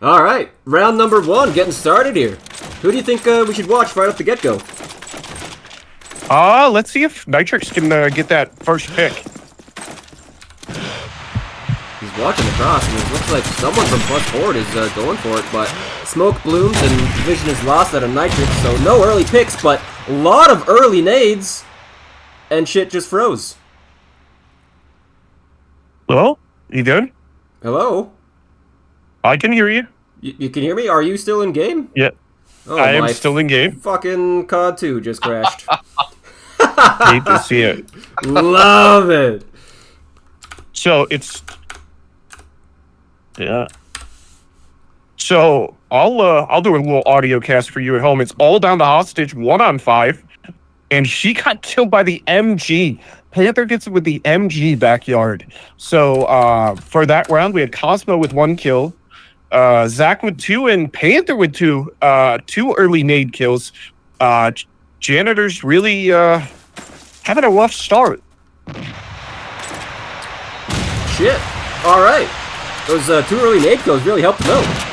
All right, round number 1 getting started here. Who do you think we should watch right off the get-go? Let's see if Nitrix can get that first pick. He's watching the cross, and it looks like someone from plus forward is going for it, but smoke blooms and vision is lost out of Nitrix, so no early picks, but a lot of early nades, and shit just froze. Hello? You good? Hello? I can hear you. You can hear me? Are you still in game? Yeah. Oh, I am still in game. Fucking COD 2 just crashed. Hate to see it. Love it. So it's... Yeah. So I'll do a little audio cast for you at home. It's all down to hostage, 1-on-5, and she got killed by the MG. Panther gets it with the MG backyard. So for that round, we had Cosmo with 1 kill, Zach with 2, and Panther with 2. 2 early nade kills. Janitor's really having a rough start. Shit. All right. Those 2 early nade kills really helped him out.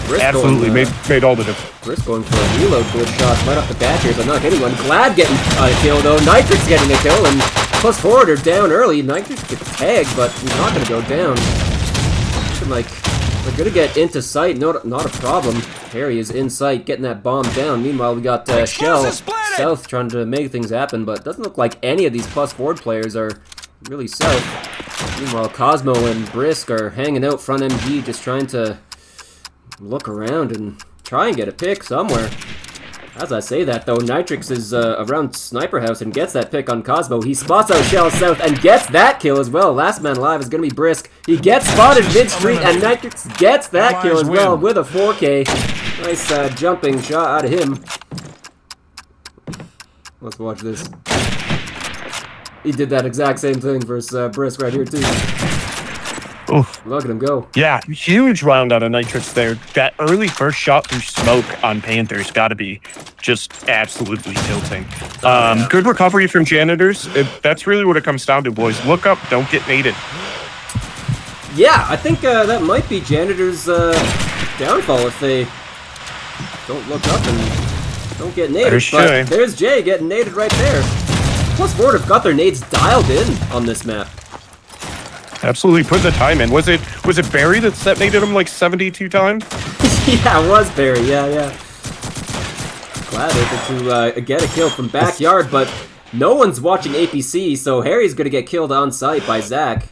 Brisk Absolutely, going, made all the difference. Brisk going for a reload good shot right off the bat here, but not getting one. Glad getting a kill though. Nitrix getting a kill, and plus forward are down early. Nitrix gets tagged, but he's not going to go down. Looking like they're going to get into sight. Not a problem. Harry is in sight, getting that bomb down. Meanwhile, we got Shell south trying to make things happen, but doesn't look like any of these plus forward players are really south. Meanwhile, Cosmo and Brisk are hanging out front MG, just trying to look around and try and get a pick somewhere. As I say that, though, Nitrix is around Sniper House and gets that pick on Cosmo. He spots out Shell south and gets that kill as well. Last man alive is going to be Brisk. He gets spotted mid-street, and Nitrix gets that kill as well with a 4K. Nice jumping shot out of him. Let's watch this. He did that exact same thing versus Brisk right here, too. Oof. Look at him go. Yeah, huge round out of Nitrix there. That early first shot through smoke on Panthers got to be just absolutely tilting. Good recovery from Janitors. That's really what it comes down to, boys. Look up, don't get naded. Yeah, I think that might be Janitor's downfall if they don't look up and don't get naded. But there's Jay getting naded right there. Plus forward have got their nades dialed in on this map. Absolutely put the time in. Was it Barry that detonated him like 72 times? Yeah, it was Barry. Yeah. Glad able to get a kill from backyard, but no one's watching APC, so Harry's gonna get killed on site by Zach.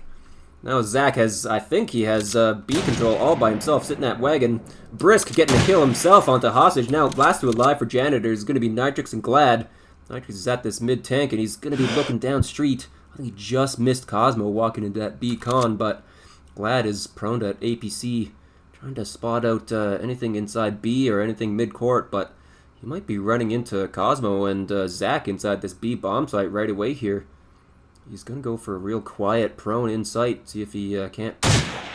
Now Zach has, I think he has B control all by himself, sitting at wagon. Brisk getting a kill himself onto hostage. Now last 2 alive for Janitor is gonna be Nitrix and Glad. Nitrix is at this mid tank and he's gonna be looking down street. I think he just missed Cosmo walking into that B-con, but Glad is prone to APC, trying to spot out anything inside B or anything mid-court, but he might be running into Cosmo and Zach inside this B bomb site right away here. He's going to go for a real quiet prone in sight, see if he can't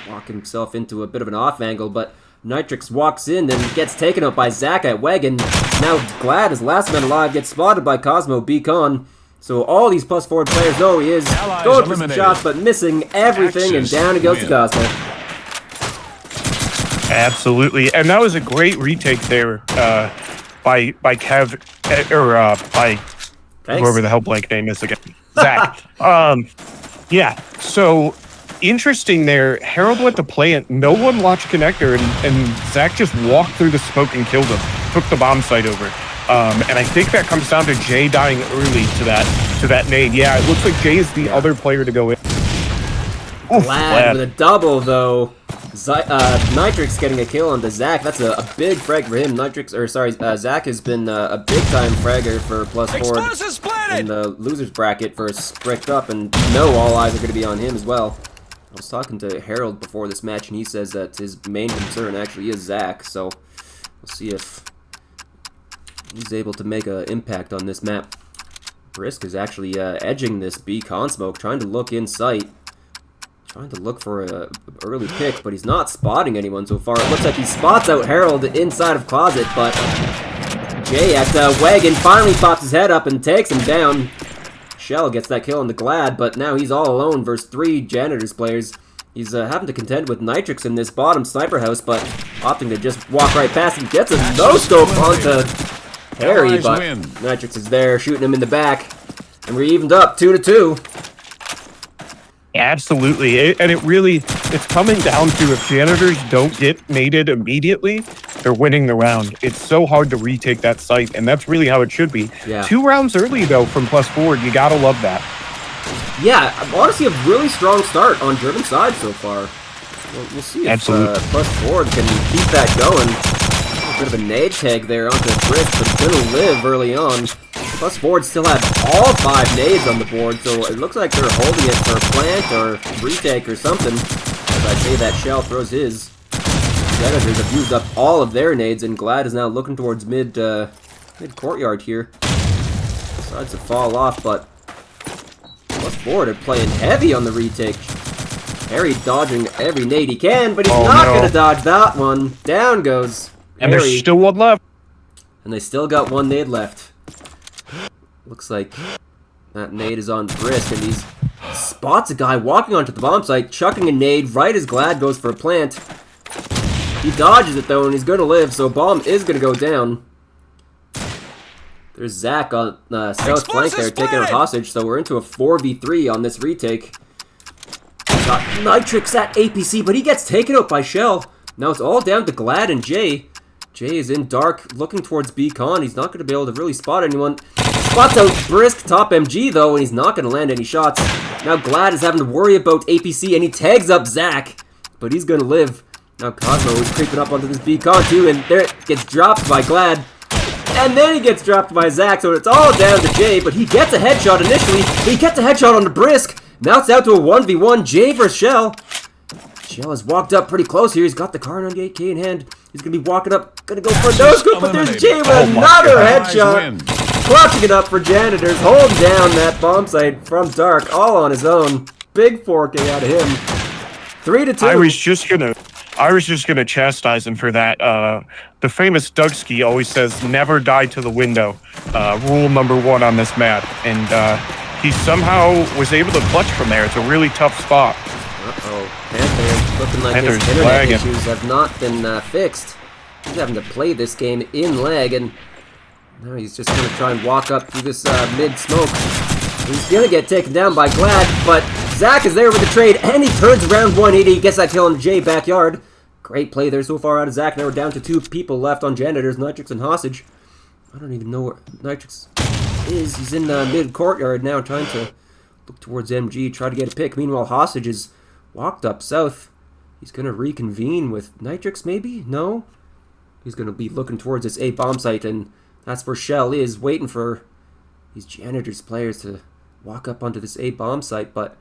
walk himself into a bit of an off angle, but Nitrix walks in and gets taken out by Zach at wagon. Now Glad, as last man alive, gets spotted by Cosmo B-con. So all these plus forward players know he is going for some shots, but missing everything, and down he goes to Cosmo. Absolutely, and that was a great retake there by Kev, by whoever the hell blank name is again, Zach. Yeah, so interesting there. Harold went to play it. No one watched connector, and Zach just walked through the smoke and killed him. Took the bomb site over. And I think that comes down to Jay dying early to that nade. Yeah, it looks like Jay is the other player to go in. Glad with a double, though. Nitrix getting a kill onto Zach. That's a big frag for him. Zach has been a big-time fragger for plus forward in the losers bracket for Spricked Up, and all eyes are going to be on him as well. I was talking to Harold before this match, and he says that his main concern actually is Zach, so we'll see if he's able to make an impact on this map. Brisk is actually edging this B-con smoke, trying to look in sight. Trying to look for an early pick, but he's not spotting anyone so far. It looks like he spots out Harold inside of Closet, but Jay at Wagon finally pops his head up and takes him down. Shell gets that kill on the Glad, but now he's all alone versus 3 Janitors players. He's having to contend with Nitrix in this bottom sniper house, but opting to just walk right past him. Gets a no-scope onto Harry, but Nitrix is there, shooting him in the back. And we're evened up, 2-2. Absolutely, it's coming down to if Janitors don't get mated immediately, they're winning the round. It's so hard to retake that site, and that's really how it should be. Yeah. 2 rounds early, though, from +4. You gotta love that. Yeah, honestly, a really strong start on German side so far. We'll see if +4 can keep that going. A bit of a nade tag there onto Brisk, but it's gonna live early on. +4 still have all 5 nades on the board, so it looks like they're holding it for a plant or retake or something. As I say that, Shell throws his. Janitors have used up all of their nades, and Glad is now looking towards mid courtyard here. Decides to fall off, but +4 are playing heavy on the retake. Harry dodging every nade he can, but he's not going to dodge that one. Down goes And Harry. there's still one left. And they still got 1 nade left. Looks like that nade is on Brisk, and he spots a guy walking onto the bomb site, chucking a nade right as Glad goes for a plant. He dodges it though, and he's going to live, so bomb is going to go down. There's Zach on south flank there, taking a hostage, so we're into a 4v3 on this retake. Got Nitrix at APC, but he gets taken out by Shell. Now it's all down to Glad and Jay. Jay is in dark, looking towards Beacon. He's not going to be able to really spot anyone. Spots out Brisk, top MG though, and he's not going to land any shots. Now Glad is having to worry about APC, and he tags up Zach, but he's going to live. Now Cosmo is creeping up onto this Beacon too, and there it gets dropped by Glad. And then he gets dropped by Zach, so it's all down to Jay, but he gets a headshot initially. He gets a headshot on the Brisk. Now it's down to a 1v1, Jay versus Shell. Shell has walked up pretty close here. He's got the car 98K in hand. He's going to be walking up, going to go for a no-scope, but there's Jay with another headshot. Clutching it up for Janitors, holding down that bomb site from dark, all on his own. Big 4K out of him. 3-2. I was just gonna chastise him for that. The famous Dugski always says, never die to the window. Rule number 1 on this map. And he somehow was able to clutch from there. It's a really tough spot. Uh-oh. Panther looking like his internet issues have not been fixed. He's having to play this game in lag, and now he's just going to try and walk up through this mid-smoke. He's going to get taken down by Glad, but Zach is there with the trade, and he turns around 180. He gets that kill in the J backyard. Great play there so far out of Zach. Now we're down to 2 people left on Janitors, Nitrix and Hostage. I don't even know where Nitrix is. He's in the mid-courtyard now, trying to look towards MG, try to get a pick. Meanwhile, Hostage is walked up south. He's going to reconvene with Nitrix, maybe? No? He's going to be looking towards this A bomb site, and that's where Shell is, waiting for these Janitors players to walk up onto this A bomb site, but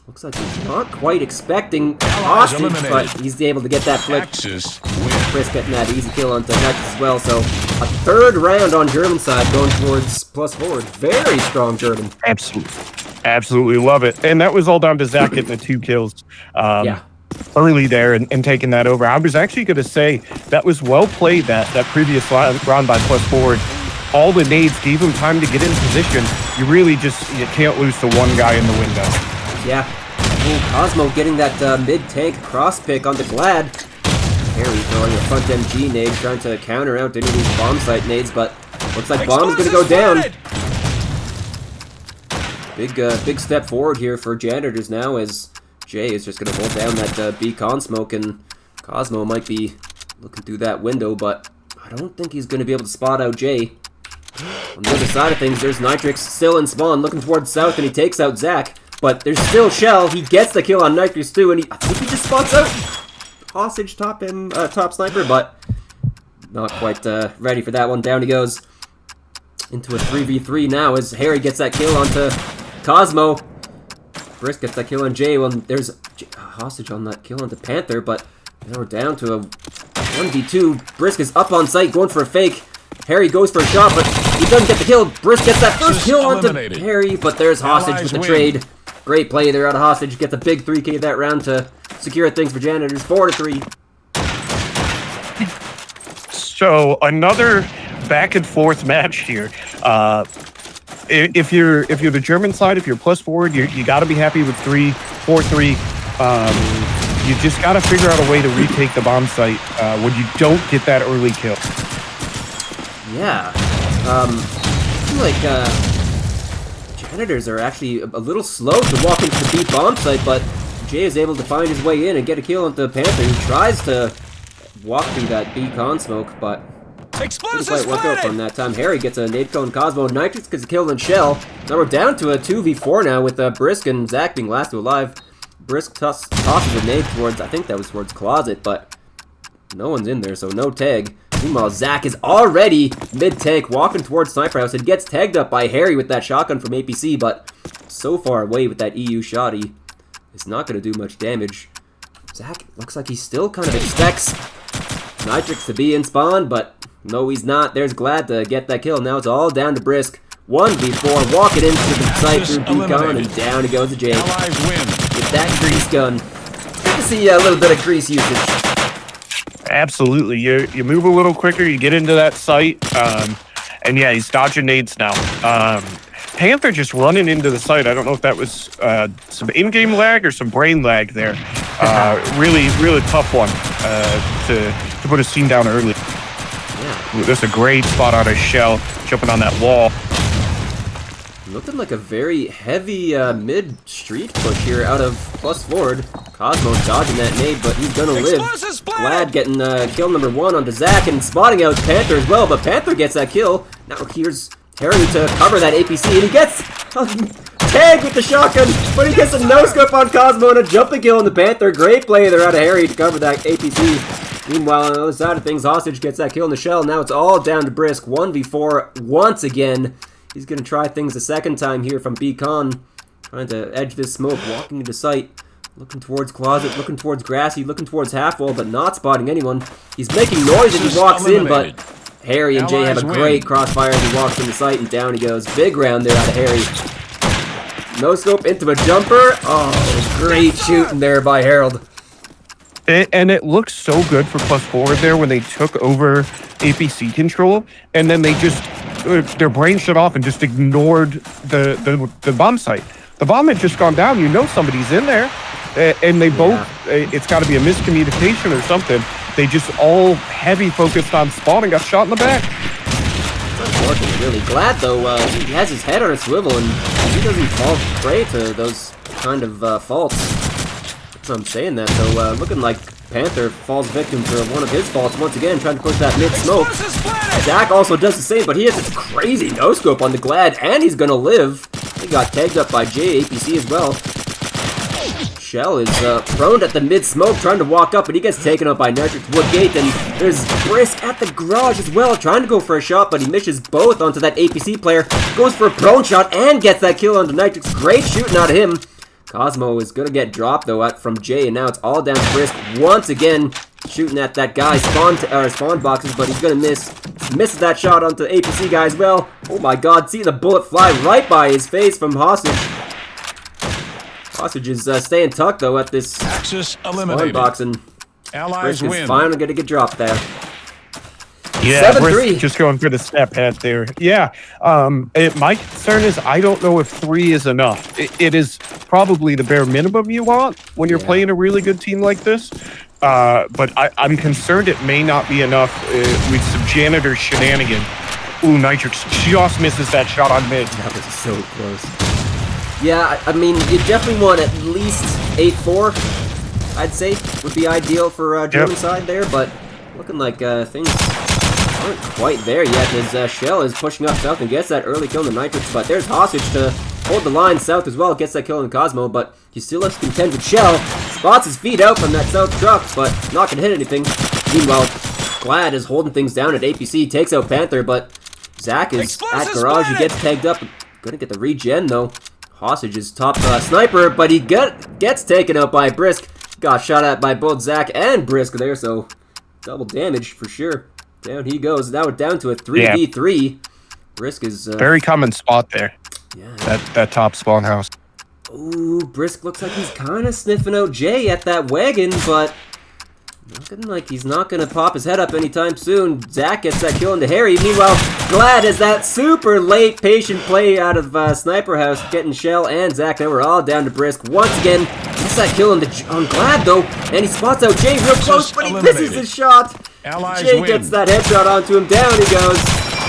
looks like he's not quite expecting Hostage, but he's able to get that flick. Chris getting that easy kill onto Nexus as well, so a 3rd round on German side going towards +4. Very strong German. Absolutely love it. And that was all down to Zach getting the 2 kills. Early there and taking that over. I was actually going to say that was well played, that previous round by +4. All the nades gave him time to get in position. You can't lose to one guy in the window. Yeah. Ooh, Cosmo getting that mid-tank cross pick onto Glad. Harry throwing a front MG nade, trying to counter out any of these bomb site nades, but looks like bomb's going to go down. Big step forward here for Janitors now, as Jay is just going to hold down that Beacon smoke, and Cosmo might be looking through that window, but I don't think he's going to be able to spot out Jay. On the other side of things, there's Nitrix still in spawn, looking towards south, and he takes out Zach. But there's still Shell. He gets the kill on Nitrix too, and I think he just spots out Hostage top sniper, but not quite ready for that one. Down he goes into a 3v3 now as Harry gets that kill onto Cosmo. Brisk gets that kill on Jay. Well, there's a Hostage on that kill onto Panther, but now we're down to a 1v2. Brisk is up on site going for a fake. Harry goes for a shot, but he doesn't get the kill. Brisk gets that first kill onto Harry, but there's Hostage with the trade. Great play there out of Hostage. Gets a big 3K that round to secure things for Janitors. 4-3. So another back and forth match here. If you're the German side, if you're +4, you got to be happy with 3-4-3. You just got to figure out a way to retake the bomb site when you don't get that early kill. Yeah. I feel like Janitors are actually a little slow to walk into the B bomb site, but Jay is able to find his way in and get a kill onto Panther. He tries to walk through that B con smoke, but didn't quite work out for him that time. Harry gets a nade cone Cosmo. Nitrix gets a kill on Shell. Now we're down to a 2v4 now with Brisk and Zach being last two alive. Brisk tosses a nade towards, I think that was towards Closet, but no one's in there, so no tag. Meanwhile, Zach is already mid-take, walking towards Sniper House, and gets tagged up by Harry with that shotgun from APC, but so far away with that EU shotty, it's not going to do much damage. Zach looks like he still kind of expects Nitrix to be in spawn, but no, he's not. There's Glad to get that kill. Now it's all down to Brisk. 1v4, walking into the site through Beacon, and down he goes to Jake. With that grease gun. Good to see a little bit of grease usage. Absolutely. You move a little quicker, you get into that site, and yeah, he's dodging nades now. Panther just running into the site. I don't know if that was some in-game lag or some brain lag there. Really tough one to put a scene down early. Yeah. That's a great spot out of Shell, jumping on that wall. Looking like a very heavy mid-street push here out of plus forward. Cosmo dodging that nade, but he's gonna live. Glad getting kill number 1 onto Zach and spotting out Panther as well, but Panther gets that kill. Now here's Harry to cover that APC, and he gets tagged with the shotgun, but he gets a no-scope on Cosmo and a jumping kill on the Panther. Great play there out of Harry to cover that APC. Meanwhile, on the other side of things, Hostage gets that kill in the Shell. Now it's all down to Brisk. 1v4 once again. He's going to try things a second time here from Beacon. Trying to edge this smoke, walking into sight. Looking towards Closet, looking towards Grassy, looking towards Half Wall, but not spotting anyone. He's making noise as he walks in, but Harry and Jay have a great crossfire as he walks into sight, and down he goes. Big round there out of Harry. No scope into a jumper. Oh, great shooting there by Harold. And it looks so good for plus forward there when they took over APC control, and then they just their brain shut off and just ignored the bomb site. The bomb had just gone down. You know somebody's in there, and they both. It's got to be a miscommunication or something. They just all heavy focused on spawn and got shot in the back. It's unfortunate, really. Glad though, he has his head on a swivel and he doesn't fall prey to those kind of faults. So I'm saying that though, looking like Panther falls victim to one of his faults once again, trying to push that mid-smoke. Zach also does the same, but he has this crazy no-scope on the Glad, and he's gonna live. He got tagged up by APC as well. Shell is prone at the mid-smoke, trying to walk up, but he gets taken up by Nitrix Woodgate, and there's Brisk at the garage as well, trying to go for a shot, but he misses both onto that APC player. Goes for a prone shot and gets that kill onto Nitrix. Great shooting out of him. Cosmo is going to get dropped, though, from Jay, and now it's all down to Brisk once again, shooting at that guy's spawn boxes, but he's going to miss. Misses that shot onto the APC guy as well. Oh my god, see the bullet fly right by his face from Hostage. Hostage is staying tucked, though, at this spawn box, and Brisk is finally going to get dropped there. Yeah, 7-3. Just going for the step head there. Yeah, my concern is I don't know if 3 is enough. It is probably the bare minimum you want when you're playing a really good team like this. But I'm concerned it may not be enough with some Janitorz shenanigan. Ooh, Nitrix just misses that shot on mid. That was so close. Yeah, I mean, you definitely want at least 8-4, I'd say, would be ideal for German side there, but looking like things aren't quite there yet as Shell is pushing up south and gets that early kill on the Nitrix, but there's Hostage to hold the line south as well, gets that kill on Cosmo, but he still has to contend with Shell. Spots his feet out from that south truck, but not gonna hit anything. Meanwhile, Glad is holding things down at APC, takes out Panther, but Zach is at garage, he gets tagged up, gonna get the regen though. Hostage is top sniper, but he gets taken out by Brisk. Got shot at by both Zach and Brisk there, so double damage for sure. Down he goes. Now we're down to a 3v3. Brisk is very common spot there. Yeah. That top spawn house. Ooh, Brisk looks like he's kind of sniffing out Jay at that wagon, but Looking like he's not going to pop his head up anytime soon. Zach gets that kill into Harry. Meanwhile, Glad is that super late patient play out of Sniper House, getting Shell and Zach. Now we're all down to Brisk. Once again, gets that kill on Glad, though. And he spots out Jay real close, but he misses his shot. Jay gets that headshot onto him. Down he goes.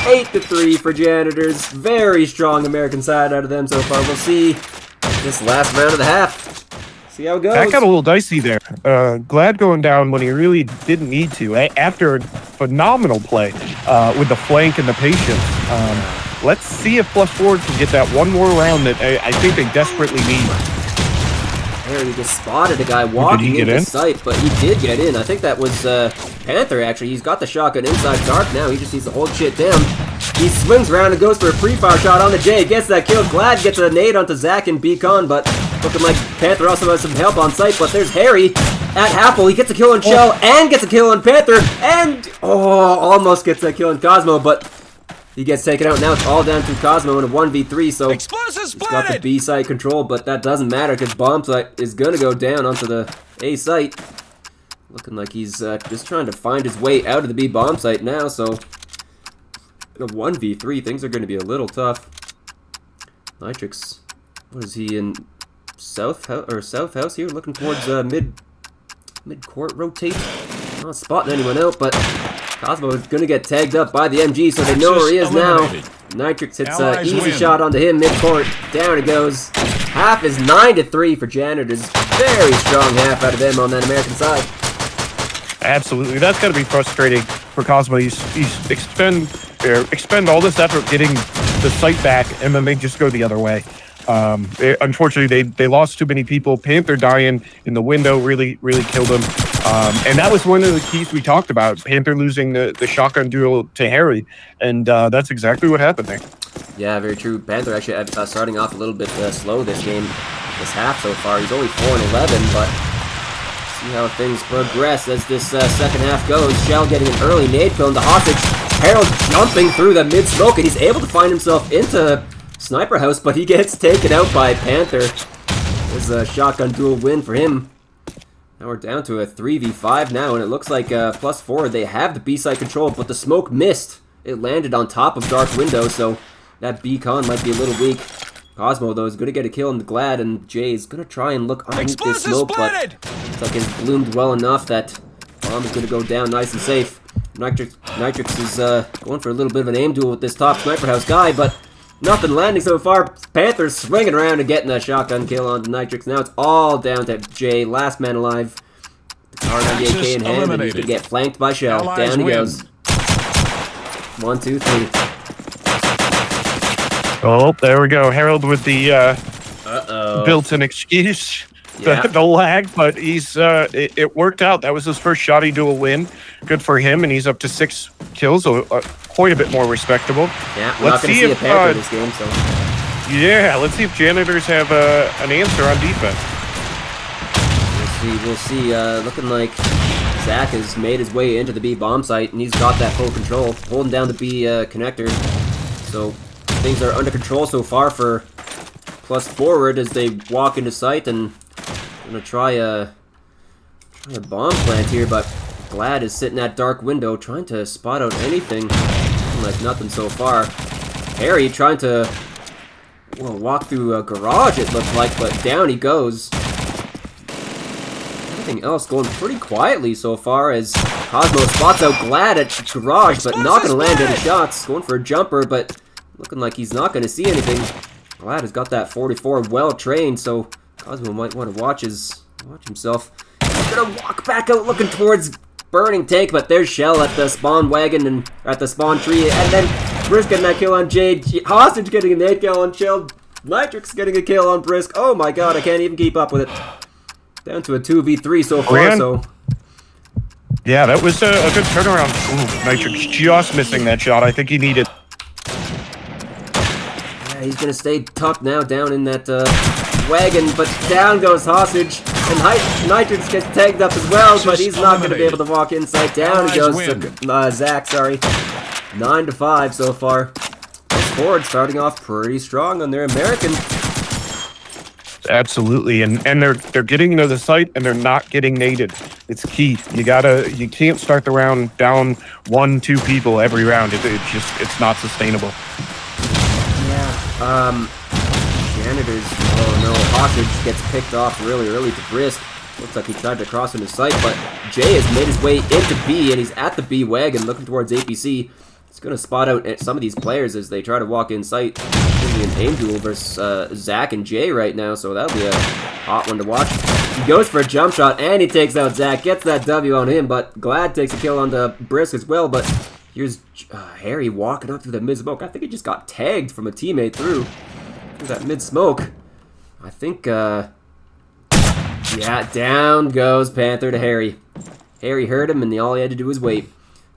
8-3 for Janitors. Very strong American side out of them so far. We'll see this last round of the half. See how it goes. That got a little dicey there. Glad going down when he really didn't need to. After a phenomenal play with the flank and the patience. Let's see if +4 can get that one more round that I think they desperately need. There he just spotted a guy walking into sight, but he did get in. I think that was Panther, actually. He's got the shotgun inside dark now. He just needs to hold shit down. He swings around and goes for a pre-fire shot on the J. Gets that kill. Glad gets a nade onto Zach and Beacon, but looking like Panther also has some help on site. But there's Harry at Halfle. He gets a kill on Shell and gets a kill on Panther. And, almost gets that kill on Cosmo, but he gets taken out. Now it's all down to Cosmo in a 1v3, so he's got the B site control, but that doesn't matter because bomb site is going to go down onto the A site. Looking like he's just trying to find his way out of the B bomb site now, so in a 1v3, things are going to be a little tough. Nitrix, what is he in? South house here, looking towards mid-court rotate. Not spotting anyone out, but Cosmo is going to get tagged up by the MG, so they know where he is now. Nitrix hits an easy shot onto him mid-court. Down he goes. Half is 9-3 for Janitors. Very strong half out of them on that American side. Absolutely. That's got to be frustrating for Cosmo. He's expend all this effort getting the site back, and then they just go the other way. Unfortunately, they lost too many people. Panther dying in the window really killed him. And that was one of the keys we talked about. Panther losing the shotgun duel to Harry. And that's exactly what happened there. Yeah, very true. Panther actually starting off a little bit slow this game, this half so far. He's only 4-11, but see how things progress as this second half goes. Shell getting an early nade kill into Hostage. Harold jumping through the mid-smoke, and he's able to find himself into Sniper House, but he gets taken out by Panther. This is a shotgun duel win for him. Now we're down to a 3v5 now, and it looks like +4, they have the B-side control, but the smoke missed. It landed on top of Dark Window, so that Beacon might be a little weak. Cosmo, though, is going to get a kill on the Glad, and Jay is going to try and look underneath this smoke, but it's like it's bloomed well enough that bomb is going to go down nice and safe. Nitrix is going for a little bit of an aim duel with this top Sniper House guy, but nothing landing so far. Panther's swinging around and getting a shotgun kill on Nitrix. Now it's all down to Jay, last man alive. The R98K in hand, and he's going to get flanked by Shell. Down he goes. 1, 2, 3. Oh, there we go. Harold with the built-in excuse. Yeah. The lag, but he's it worked out. That was his first shoddy duel win. Good for him, and he's up to 6 kills, so quite a bit more respectable. Yeah, we're not going to see a Panther this game, so. Yeah, let's see if Janitors have an answer on defense. We'll see. Looking like Zach has made his way into the B bomb site, and he's got that full control, holding down the B connector. So things are under control so far for +forward as they walk into site, and I'm gonna try a bomb plant here, but Glad is sitting at Dark Window trying to spot out anything. Like nothing so far. Harry trying to walk through a garage, it looks like, but down he goes. Everything else going pretty quietly so far as Cosmo spots out Glad at garage, but not going to land any shots. Going for a jumper, but looking like he's not going to see anything. Glad has got that 44 well trained, so Cosmo might want to watch himself. He's going to walk back out looking towards Burning Tank, but there's Shell at the spawn wagon and at the spawn tree, and then Brisk getting that kill on Jade. Hostage getting a nade kill on Shell. Nitrix getting a kill on Brisk. Oh my god, I can't even keep up with it. Down to a 2v3 so far, so. Yeah, that was a good turnaround. Ooh, Nitrix just missing that shot. I think he needed. Yeah, he's gonna stay tucked now down in that wagon, but down goes Hostage, and Nitrix gets tagged up as well, but he's not gonna be able to walk inside. Down he goes to Zach, sorry. 9-5 so far. Forward starting off pretty strong on their American. Absolutely, and they're getting into the site and they're not getting naded. It's key. You can't start the round down 1-2 people every round. It's not sustainable. Yeah. Janitorz. Oh no, Hostage gets picked off really early to Brisk. Looks like he tried to cross into sight, but Jay has made his way into B, and he's at the B wagon looking towards APC. He's going to spot out some of these players as they try to walk in sight. It's going to be an aim duel versus Zach and Jay right now, so that'll be a hot one to watch. He goes for a jump shot, and he takes out Zach. Gets that W on him, but Glad takes a kill onto Brisk as well, but here's Harry walking up through the mid-smoke. I think he just got tagged from a teammate through that mid-smoke. I think, yeah, down goes Panther to Harry. Harry heard him, and all he had to do was wait.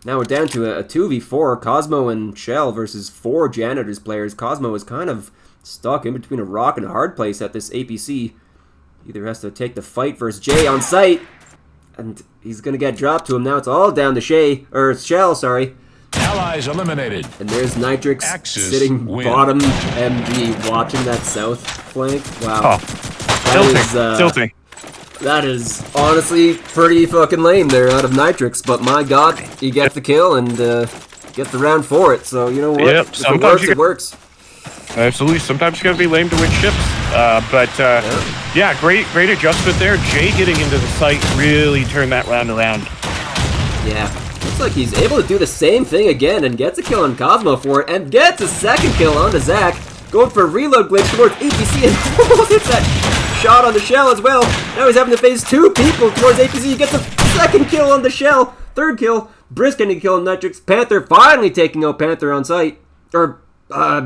Now we're down to a 2v4, Cosmo and Shell versus 4 Janitorz players. Cosmo is kind of stuck in between a rock and a hard place at this APC. Either has to take the fight versus Jay on site, and he's going to get dropped to him. Now it's all down to Shell, sorry. Allies eliminated. And there's Nitrix sitting bottom MG watching that south flank. Wow. Oh, tilting. That is honestly pretty fucking lame there out of Nitrix, but my god, he gets the kill and gets the round for it, so you know what? Yep, if it works, it works. Absolutely, sometimes you gotta be lame to win ships. Yeah, great adjustment there. Jay getting into the site really turned that round around. Yeah, looks like he's able to do the same thing again and gets a kill on Cosmo for it, and gets a second kill onto Zach. Going for a reload glitch towards APC and almost hits that shot on the Shell as well. Now he's having to face 2 people towards APC. He gets a second kill on the Shell. Third kill. Brisk getting a kill on Nitrix. Panther finally taking out Panther on sight. Or,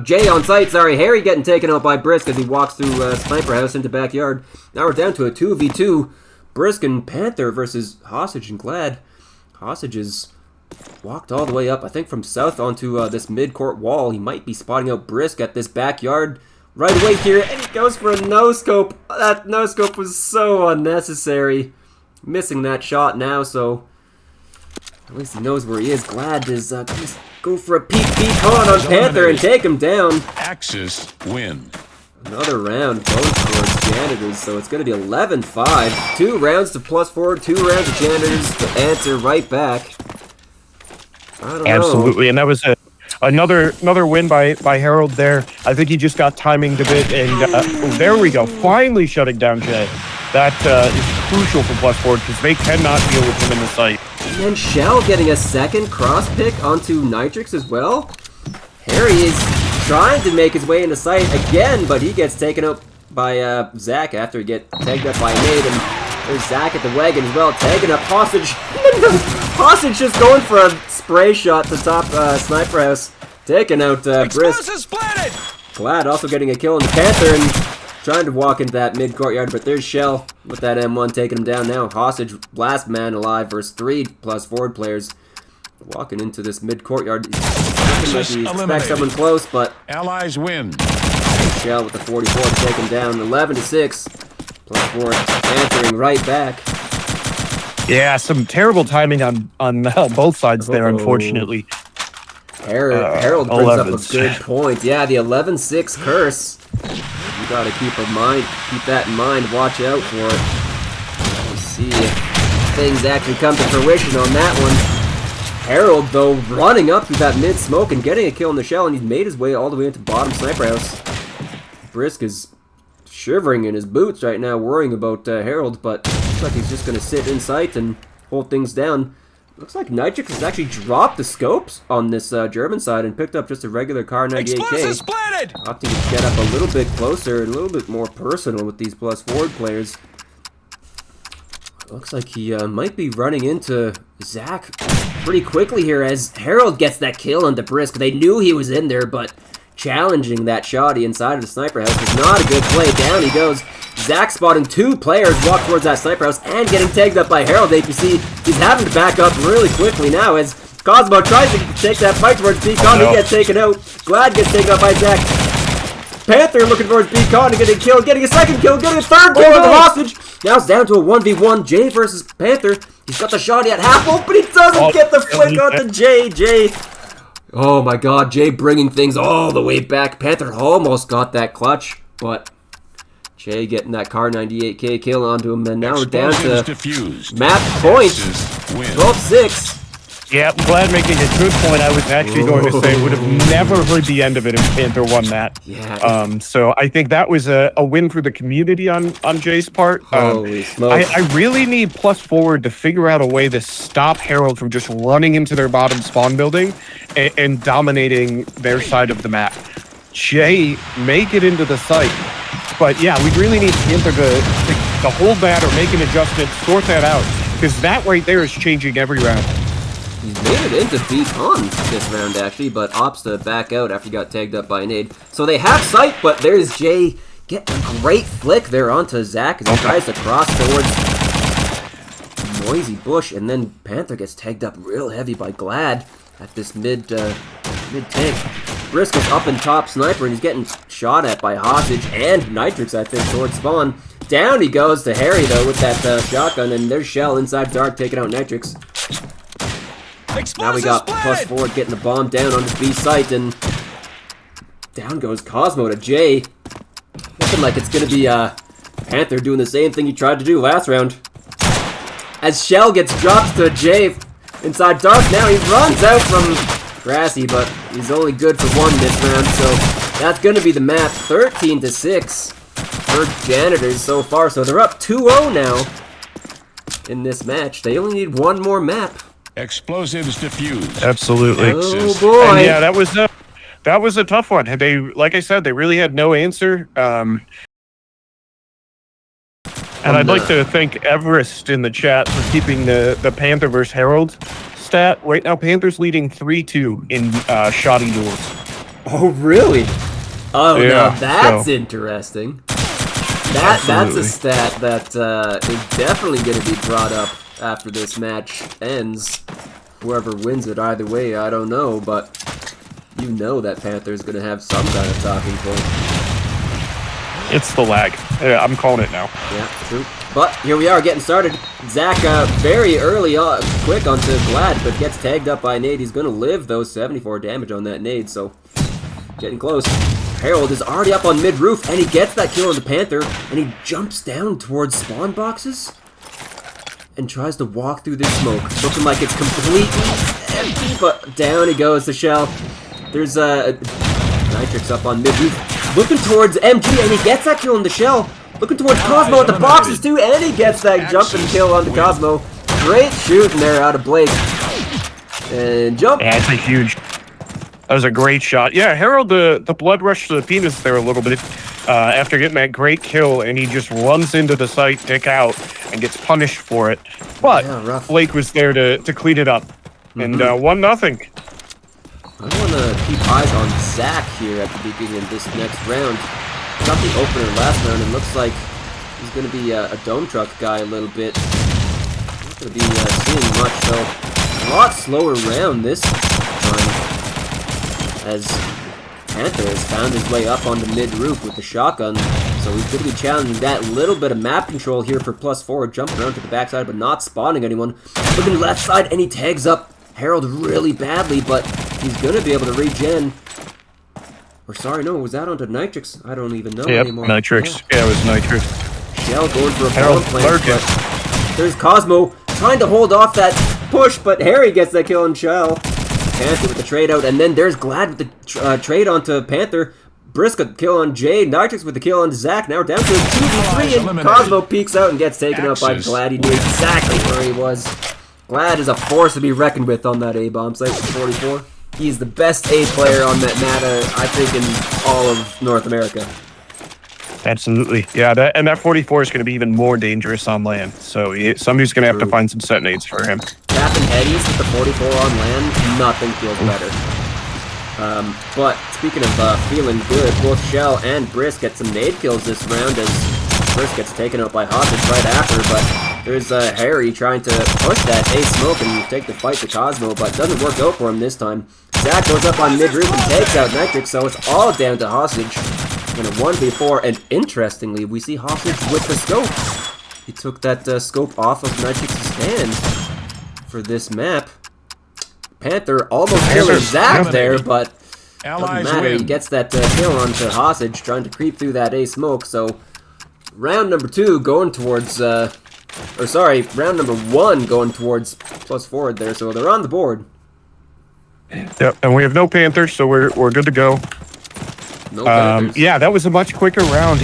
Jay on sight, sorry. Harry getting taken out by Brisk as he walks through Sniper House into backyard. Now we're down to a 2v2. Brisk and Panther versus Hostage and Glad. Hostage is walked all the way up, I think from south onto this mid-court wall. He might be spotting out Brisk at this backyard right away here, and he goes for a no-scope. That no-scope was so unnecessary. Missing that shot now, so at least he knows where he is. Glad is going to go for a peek on Panther and take him down. Axis win. Another round going towards Janitorz, so it's going to be 11-5. 2 rounds to +4, 2 rounds to Janitorz to answer right back. Absolutely, and that was another win by Harold there. I think he just got timing a bit, and there we go, finally shutting down Jay. That is crucial for +4 because they cannot deal with him in the site. And then Shell getting a second cross pick onto Nitrix as well. Harry is trying to make his way into sight again, but he gets taken out by Zach after he gets tagged up by a nade, and there's Zach at the wagon as well, tagging up Hostage. Hostage just going for a spray shot to top Sniper House, taking out Brisk. Glad also getting a kill on the Panther and trying to walk into that mid-courtyard, but there's Shell with that M1 taking him down now. Hostage, last man alive versus 3 +4 players. Walking into this mid-courtyard. Looking like he expects someone close, but Allies win. Shell with the 44 to take him down. 11-6. +4 answering right back. Yeah, some terrible timing on both sides there, unfortunately. Harold brings up a good point. Yeah, the 11-6 curse. You gotta keep that in mind. Watch out for it. Let's see if things actually come to fruition on that one. Harold, though, running up through that mid-smoke and getting a kill on the Shell, and he's made his way all the way into bottom Sniper House. Brisk is shivering in his boots right now, worrying about Harold, but looks like he's just going to sit in sight and hold things down. Looks like Nitrix has actually dropped the scopes on this German side and picked up just a regular Car 98K. Opting to get up a little bit closer and a little bit more personal with these +4 players. Looks like he might be running into Zach pretty quickly here as Harold gets that kill on the Brisk. They knew he was in there, but challenging that shoddy inside of the Sniper House was not a good play. Down he goes. Zach spotting 2 players walk towards that Sniper House and getting tagged up by Harold APC. He's having to back up really quickly now as Cosmo tries to take that fight towards Beacon. He gets taken out. Glad gets taken out by Zach. Panther looking towards Beacon and getting killed, getting a second kill, getting a third kill on the Hostage. Now it's down to a 1v1. Jay versus Panther. He's got the shotty at half ult, but he doesn't get the flick onto Jay. Jay. Oh my god, Jay bringing things all the way back. Panther almost got that clutch, but Jay getting that Car 98K kill onto him, and now we're down Explosions to diffused. map point. Texas win. 12-6. Yeah, glad making a good point. I was actually going to say would have never heard the end of it if Panther won that. Yeah. So I think that was a win for the community on Jay's part. Holy smokes. I really need plus forward to figure out a way to stop Herald from just running into their bottom spawn building and dominating their side of the map. Jay may get into the site, but yeah, we really need Panther to hold that or make an adjustment, sort that out, because that right there is changing every round. He's made it into Beacon this round, actually, but opts to back out after he got tagged up by a nade. So they have sight, but there's Jay getting a great flick there onto Zach as he tries to cross towards Noisy Bush, and then Panther gets tagged up real heavy by Glad at this mid tank. Brisk is up in top sniper, and he's getting shot at by Hostage and Nitrix, I think, towards spawn. Down he goes to Harry, though, with that shotgun, and there's Shell inside Dark taking out Nitrix. Now we got plus forward getting the bomb down on the B site, and down goes Cosmo to Jay. Looking like it's going to be Panther doing the same thing he tried to do last round. As Shell gets dropped to Jay inside Dark, now he runs out from Grassy, but he's only good for one this round, so that's going to be the map. 13-6 for Janitors so far, so they're up 2-0 now in this match. They only need one more map. Explosives diffused. Absolutely. Oh boy! And yeah, that was a tough one. They, like I said, they really had no answer. And I'd like to thank Everest in the chat for keeping the Panther versus Herald stat. Right now, Panther's leading 3-2 in shoddy duels. Oh really? Oh, yeah, now that's interesting. That's a stat that is definitely going to be brought up after this match ends. Whoever wins it either way, I don't know, but you know that Panther's going to have some kind of talking point. It's the lag. Yeah, I'm calling it now. Yeah, true. But here we are getting started. Zach very early on, quick onto Glad, but gets tagged up by a nade. He's going to live, though, 74 damage on that nade, so getting close. Harold is already up on mid-roof, and he gets that kill on the Panther, and he jumps down towards spawn boxes and tries to walk through this smoke, looking like it's completely empty, but down he goes to Shell. There's Nitrix up on mid-roof, looking towards MG, and he gets that kill on the Shell. Looking towards Cosmo at the boxes too, and he gets that jumping kill on the Cosmo. Great shooting there out of Blake. And jump. Yeah, it's a huge. That was a great shot. Yeah, Harold, the blood rush to the penis there a little bit after getting that great kill, and he just runs into the site, dick out, and gets punished for it. But yeah, Blake was there to clean it up, and 1-0. I want to keep eyes on Zach here at the beginning of this next round. Got the opener last round, and looks like he's going to be a dome truck guy a little bit. Not going to be seeing much, so a lot slower round this time, as Panther has found his way up on the mid-roof with the shotgun, so he's going to be challenging that little bit of map control here for plus forward, jumping around to the backside but not spawning anyone. Looking left side, and he tags up Harold really badly, but he's going to be able to regen. Or sorry, no, was that onto Nitrix? I don't even know anymore. Nitrix. Yeah, it was Nitrix. Shell going for a Harold bomb plant, but there's Cosmo trying to hold off that push, but Harry gets that kill on Shell. Panther with the trade out, and then there's Glad with the trade onto Panther. Brisk a kill on Jade, Nitrix with the kill on Zach. Now we're down to a 2v3, and Cosmo peeks out and gets taken out by Glad. He knew exactly where he was. Glad is a force to be reckoned with on that A-bomb site for 44. He's the best A player on that meta, I think, in all of North America. Absolutely. Yeah, that 44 is going to be even more dangerous on land. So somebody's going to have to find some set nades for him. Tapping headies with the 44 on land, nothing feels better. But speaking of feeling good, both Shell and Brisk get some nade kills this round as Brisk gets taken out by Hostage right after, but there's Harry trying to push that A smoke and take the fight to Cosmo, but doesn't work out for him this time. Zach goes up on mid-roof and takes out Nitrix, so it's all down to Hostage in a 1v4, and interestingly, we see Hostage with the scope. He took that scope off of Nitrix's hand for this map. Panther almost killing Zach there, but doesn't matter. He gets that kill onto Hostage, trying to creep through that A smoke, so Round number 2 going towards, round number 1 going towards plus forward there, so they're on the board. Yep, and we have no Panthers, so we're good to go. No Panthers. Yeah, that was a much quicker round.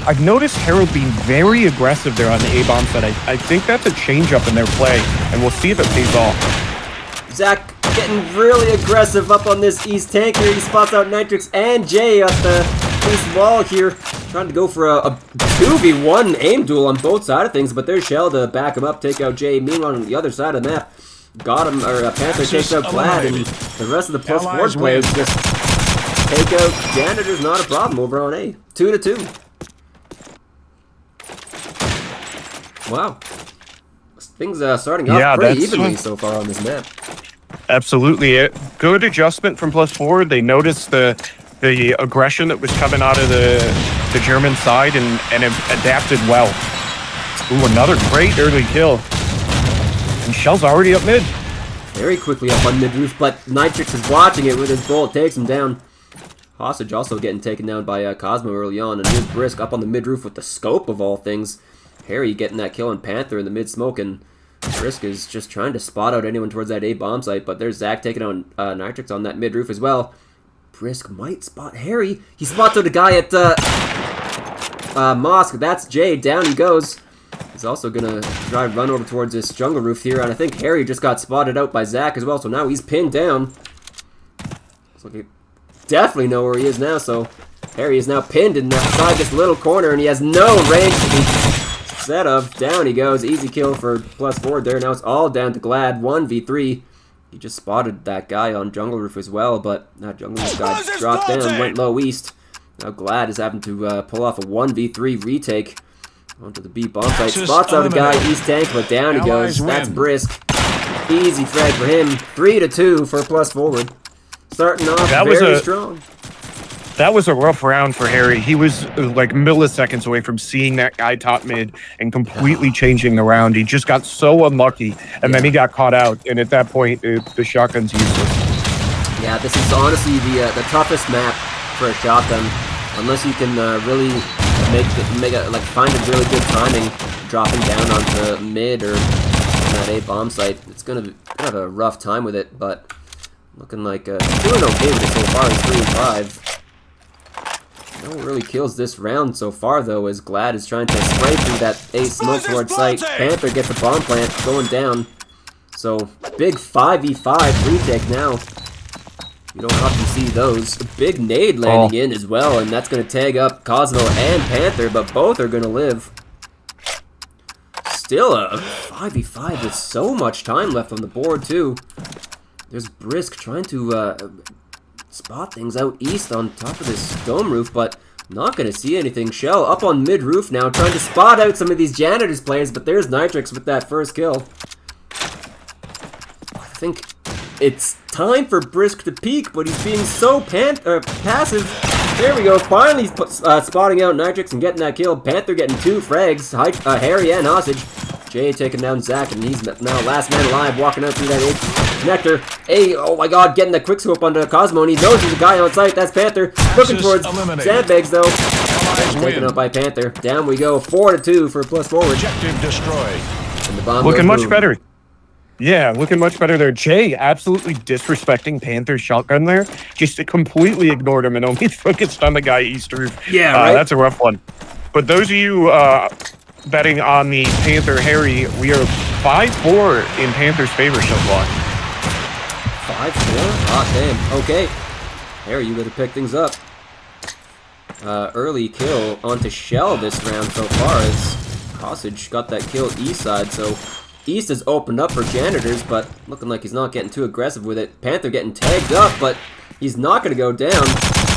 I've noticed Harold being very aggressive there on the A-bomb side. I think that's a change-up in their play, and we'll see if it pays off. Zach getting really aggressive up on this east tank here. He spots out Nitrix and Jay at the east wall here. Trying to go for a 2v1 aim duel on both sides of things, but there's Shell to back him up, take out Jay. Meanwhile, on the other side of the map, got him, or Panther takes out Glad, and the rest of the plus 4 players just take out Janitorz. Not a problem over on A. 2-2. Wow. Things starting off pretty evenly so far on this map. Absolutely. Good adjustment from plus 4. They noticed the aggression that was coming out of the German side and adapted well. Ooh, another great early kill. And Shell's already up mid. Very quickly up on mid roof, but Nitrix is watching it with his bullet, takes him down. Hostage also getting taken down by Cosmo early on, and here's Brisk up on the mid roof with the scope of all things. Harry getting that kill on Panther in the mid smoke, and Brisk is just trying to spot out anyone towards that A bomb site, but there's Zach taking on Nitrix on that mid roof as well. Brisk might spot Harry. He spots out a guy at Mosque. That's Jay. Down he goes. He's also gonna try and run over towards this jungle roof here, and I think Harry just got spotted out by Zach as well, so now he's pinned down. So he definitely know where he is now, so Harry is now pinned inside this little corner, and he has no range to be set of. Down he goes. Easy kill for plus 4 there. Now it's all down to Glad. 1v3. He just spotted that guy on jungle roof as well, but that jungle roof guy dropped down, went low east. Now Glad is having to pull off a 1v3 retake onto the B bomb site. Spots out a guy east tank, but down he goes. That's Brisk. Easy frag for him. 3-2 for plus forward. Starting off very strong. That was a rough round for Harry. He was like milliseconds away from seeing that guy top mid and completely changing the round. He just got so unlucky, and then he got caught out. And at that point, the shotgun's useless. Yeah, this is honestly the toughest map for a shotgun, unless you can really find a really good timing dropping down onto mid or on that A bomb site. It's gonna have a rough time with it, but looking like doing okay with it so far. He's 3-5. No really kills this round so far, though, as Glad is trying to spray through that A smoke towards site. Panther gets a bomb plant going down. So, big 5v5 retake now. You don't often see those. A big nade landing in as well, and that's going to tag up Cosmo and Panther, but both are going to live. Still a 5v5 with so much time left on the board, too. There's Brisk trying to spot things out east on top of this dome roof, but not going to see anything. Shell up on mid roof now, trying to spot out some of these Janitorz players, but there's Nitrix with that first kill. I think it's time for Brisk to peek, but he's being so passive. There we go, finally spotting out Nitrix and getting that kill. Panther getting 2 frags, Harry and Hostage. Jay taking down Zach, and he's now last man alive, walking out through that connector. Oh my god, getting the quick scope onto Cosmo, and he knows there's a guy on site. That's Panther. Looking towards sandbags, though. Taken out by Panther. Down we go, 4-2 for plus forward. Objective destroyed. And the bomb looking much better. Yeah, looking much better there. Jay absolutely disrespecting Panther's shotgun there. Just completely ignored him and only focused on the guy east roof. Yeah, right? That's a rough one. But those of you betting on the Panther Harry, we are 5-4 in Panther's favor so far. 5-4? Ah, damn. Okay. Harry, you better pick things up. Early kill onto Shell this round so far as Hostage got that kill east side, so east has opened up for Janitorz, but looking like he's not getting too aggressive with it. Panther getting tagged up, but he's not going to go down.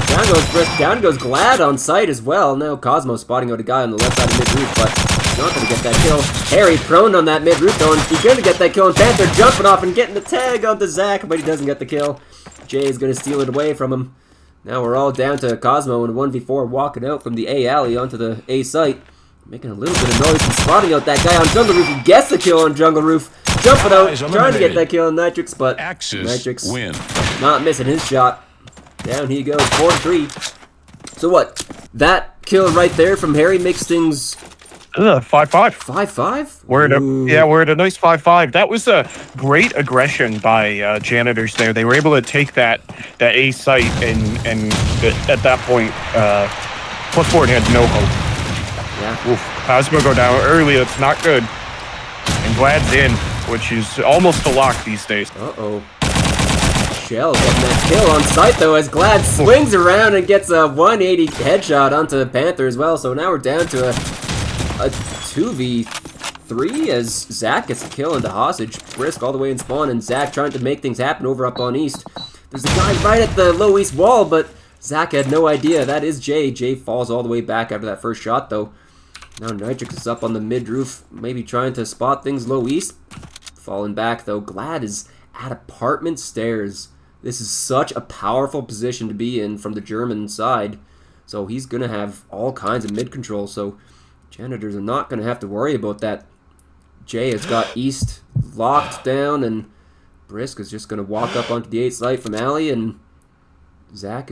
Down goes Brisk, down goes Glad on site as well. Now Cosmo spotting out a guy on the left side of mid-roof, but he's not going to get that kill. Harry prone on that mid-roof though, and he's going to get that kill, and Panther jumping off and getting the tag onto Zach, but he doesn't get the kill. Jay is going to steal it away from him. Now we're all down to Cosmo and 1v4 walking out from the A alley onto the A site. Making a little bit of noise and spotting out that guy on jungle roof. He gets the kill on jungle roof. Jumping out, trying to get that kill on Nitrix, but Nitrix not missing his shot. Down he goes, 4-3. So what? That kill right there from Harry makes things 5-5. 5-5. We're at a nice 5-5. That was a great aggression by Janitors there. They were able to take that A site, and at that point, Plus Forward had no hope. Yeah. Oof. Cosmo go down early. That's not good. And Glad's in, which is almost a lock these days. Uh-oh. Shell getting that kill on sight, though, as Glad swings around and gets a 180 headshot onto Panther as well. So now we're down to a 2v3 as Zach gets a kill into Hostage. Brisk all the way in spawn, and Zach trying to make things happen over up on East. There's a guy right at the low East wall, but Zach had no idea. That is Jay. Jay falls all the way back after that first shot, though. Now Nitrix is up on the mid roof, maybe trying to spot things low East. Falling back, though. Glad is at apartment stairs. This is such a powerful position to be in from the German side. So he's going to have all kinds of mid control. So Janitors are not going to have to worry about that. Jay has got East locked down, and Brisk is just going to walk up onto the 8 site from Alley, and Zach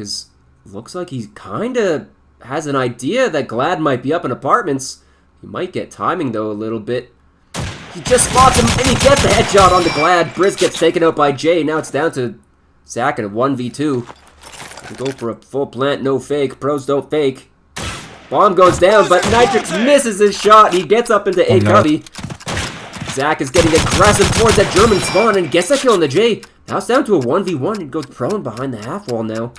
looks like he kind of has an idea that Glad might be up in apartments. He might get timing, though, a little bit. He just spots him, and he gets the headshot on the Glad. Brisk gets taken out by Jay. Now it's down to Zach in a 1v2. Go for a full plant, no fake. Pros don't fake. Bomb goes down, but Nitrix misses his shot. He gets up into A cubby. Zach is getting aggressive towards that German spawn and gets that kill on the J. Now it's down to a 1v1 and goes prone behind the half wall now.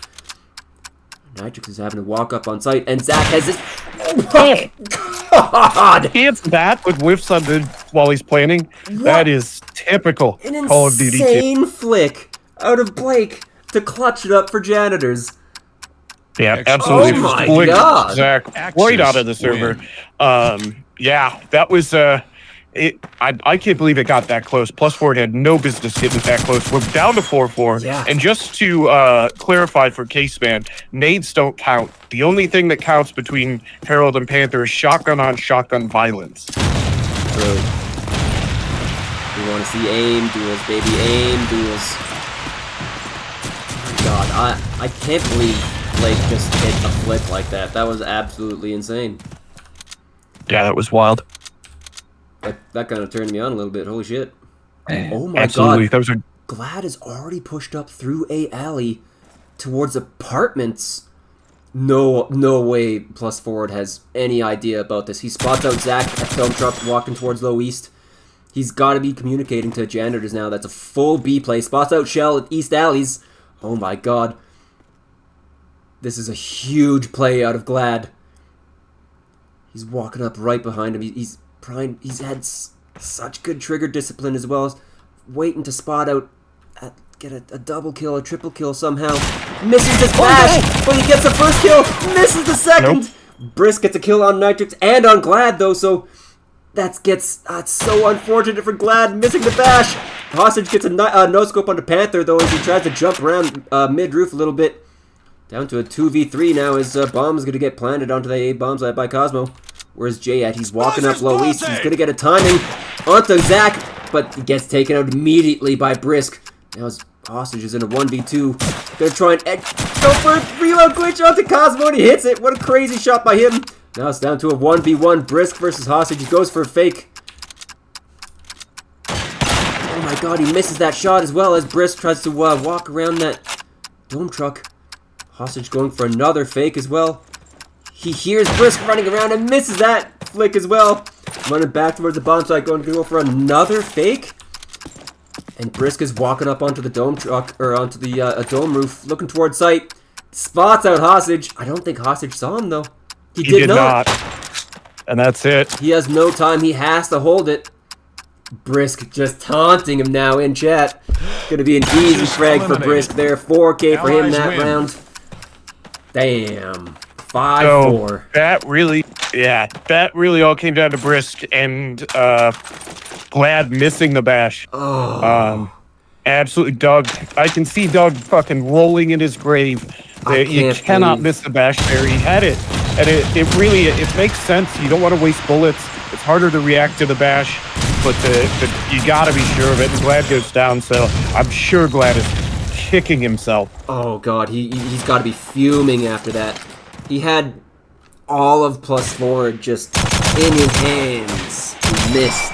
Nitrix is having to walk up on site, and Zach has this. Oh, God! He hits that with whiffs on the while he's planning. What? That is typical Call of Duty. An insane flick out of Blake to clutch it up for Janitors. Yeah, absolutely. Oh my Flicked God. Zach right out of the server. Yeah, that was I can't believe it got that close. Plus Forward had no business getting that close. We're down to 4-4. Yeah. And just to clarify for Case-Man, nades don't count. The only thing that counts between Herald and Panther is shotgun on shotgun violence. True. We want to see aim duels, baby. Aim duels. Oh my God, I can't believe Blake just hit a flick like that. That was absolutely insane. Yeah, that was wild. That kind of turned me on a little bit. Holy shit. Oh my Absolutely. God. That was a Glad is already pushed up through A alley towards apartments. No way Plus Forward has any idea about this. He spots out Zach at Dome Truck walking towards low East. He's got to be communicating to Janitors now. That's a full B play. Spots out Shell at East alleys. Oh my God. This is a huge play out of Glad. He's walking up right behind him. He's had such good trigger discipline, as well as waiting to spot out, get a double kill, a triple kill somehow. Misses his flash, but he gets the first kill, misses the second. Nope. Brisk gets a kill on Nitrix and on Glad, though, so it's so unfortunate for Glad, missing the bash. Hostage gets a no-scope onto Panther, though, as he tries to jump around mid-roof a little bit. Down to a 2v3 now, as bomb is going to get planted onto the A bombs by Cosmo. Where's Jay at? He's walking up low East. He's going to get a timing onto Zach, but he gets taken out immediately by Brisk. Now his Hostage is in a 1v2. Going to try and go for a reload glitch onto Cosmo, and he hits it. What a crazy shot by him. Now it's down to a 1v1. Brisk versus Hostage. He goes for a fake. Oh my God, he misses that shot as well as Brisk tries to walk around that dome truck. Hostage going for another fake as well. He hears Brisk running around and misses that flick as well. Running back towards the bomb site, going to go for another fake. And Brisk is walking up onto the dome truck, or onto the dome roof, looking towards site. Spots out Hostage. I don't think Hostage saw him, though. He did not. And that's it. He has no time. He has to hold it. Brisk just taunting him now in chat. Gonna be an easy frag for Brisk there. 4K for him that round. Damn. 5-4. So that really all came down to Brisk and Glad missing the bash. Oh. Absolutely, Doug. I can see Doug fucking rolling in his grave. You cannot miss the bash there. He had it. And it really makes sense. You don't want to waste bullets. It's harder to react to the bash, but you got to be sure of it. And Glad goes down, so I'm sure Glad is kicking himself. Oh, God. He's got to be fuming after that. He had all of +4 just in his hands. He missed.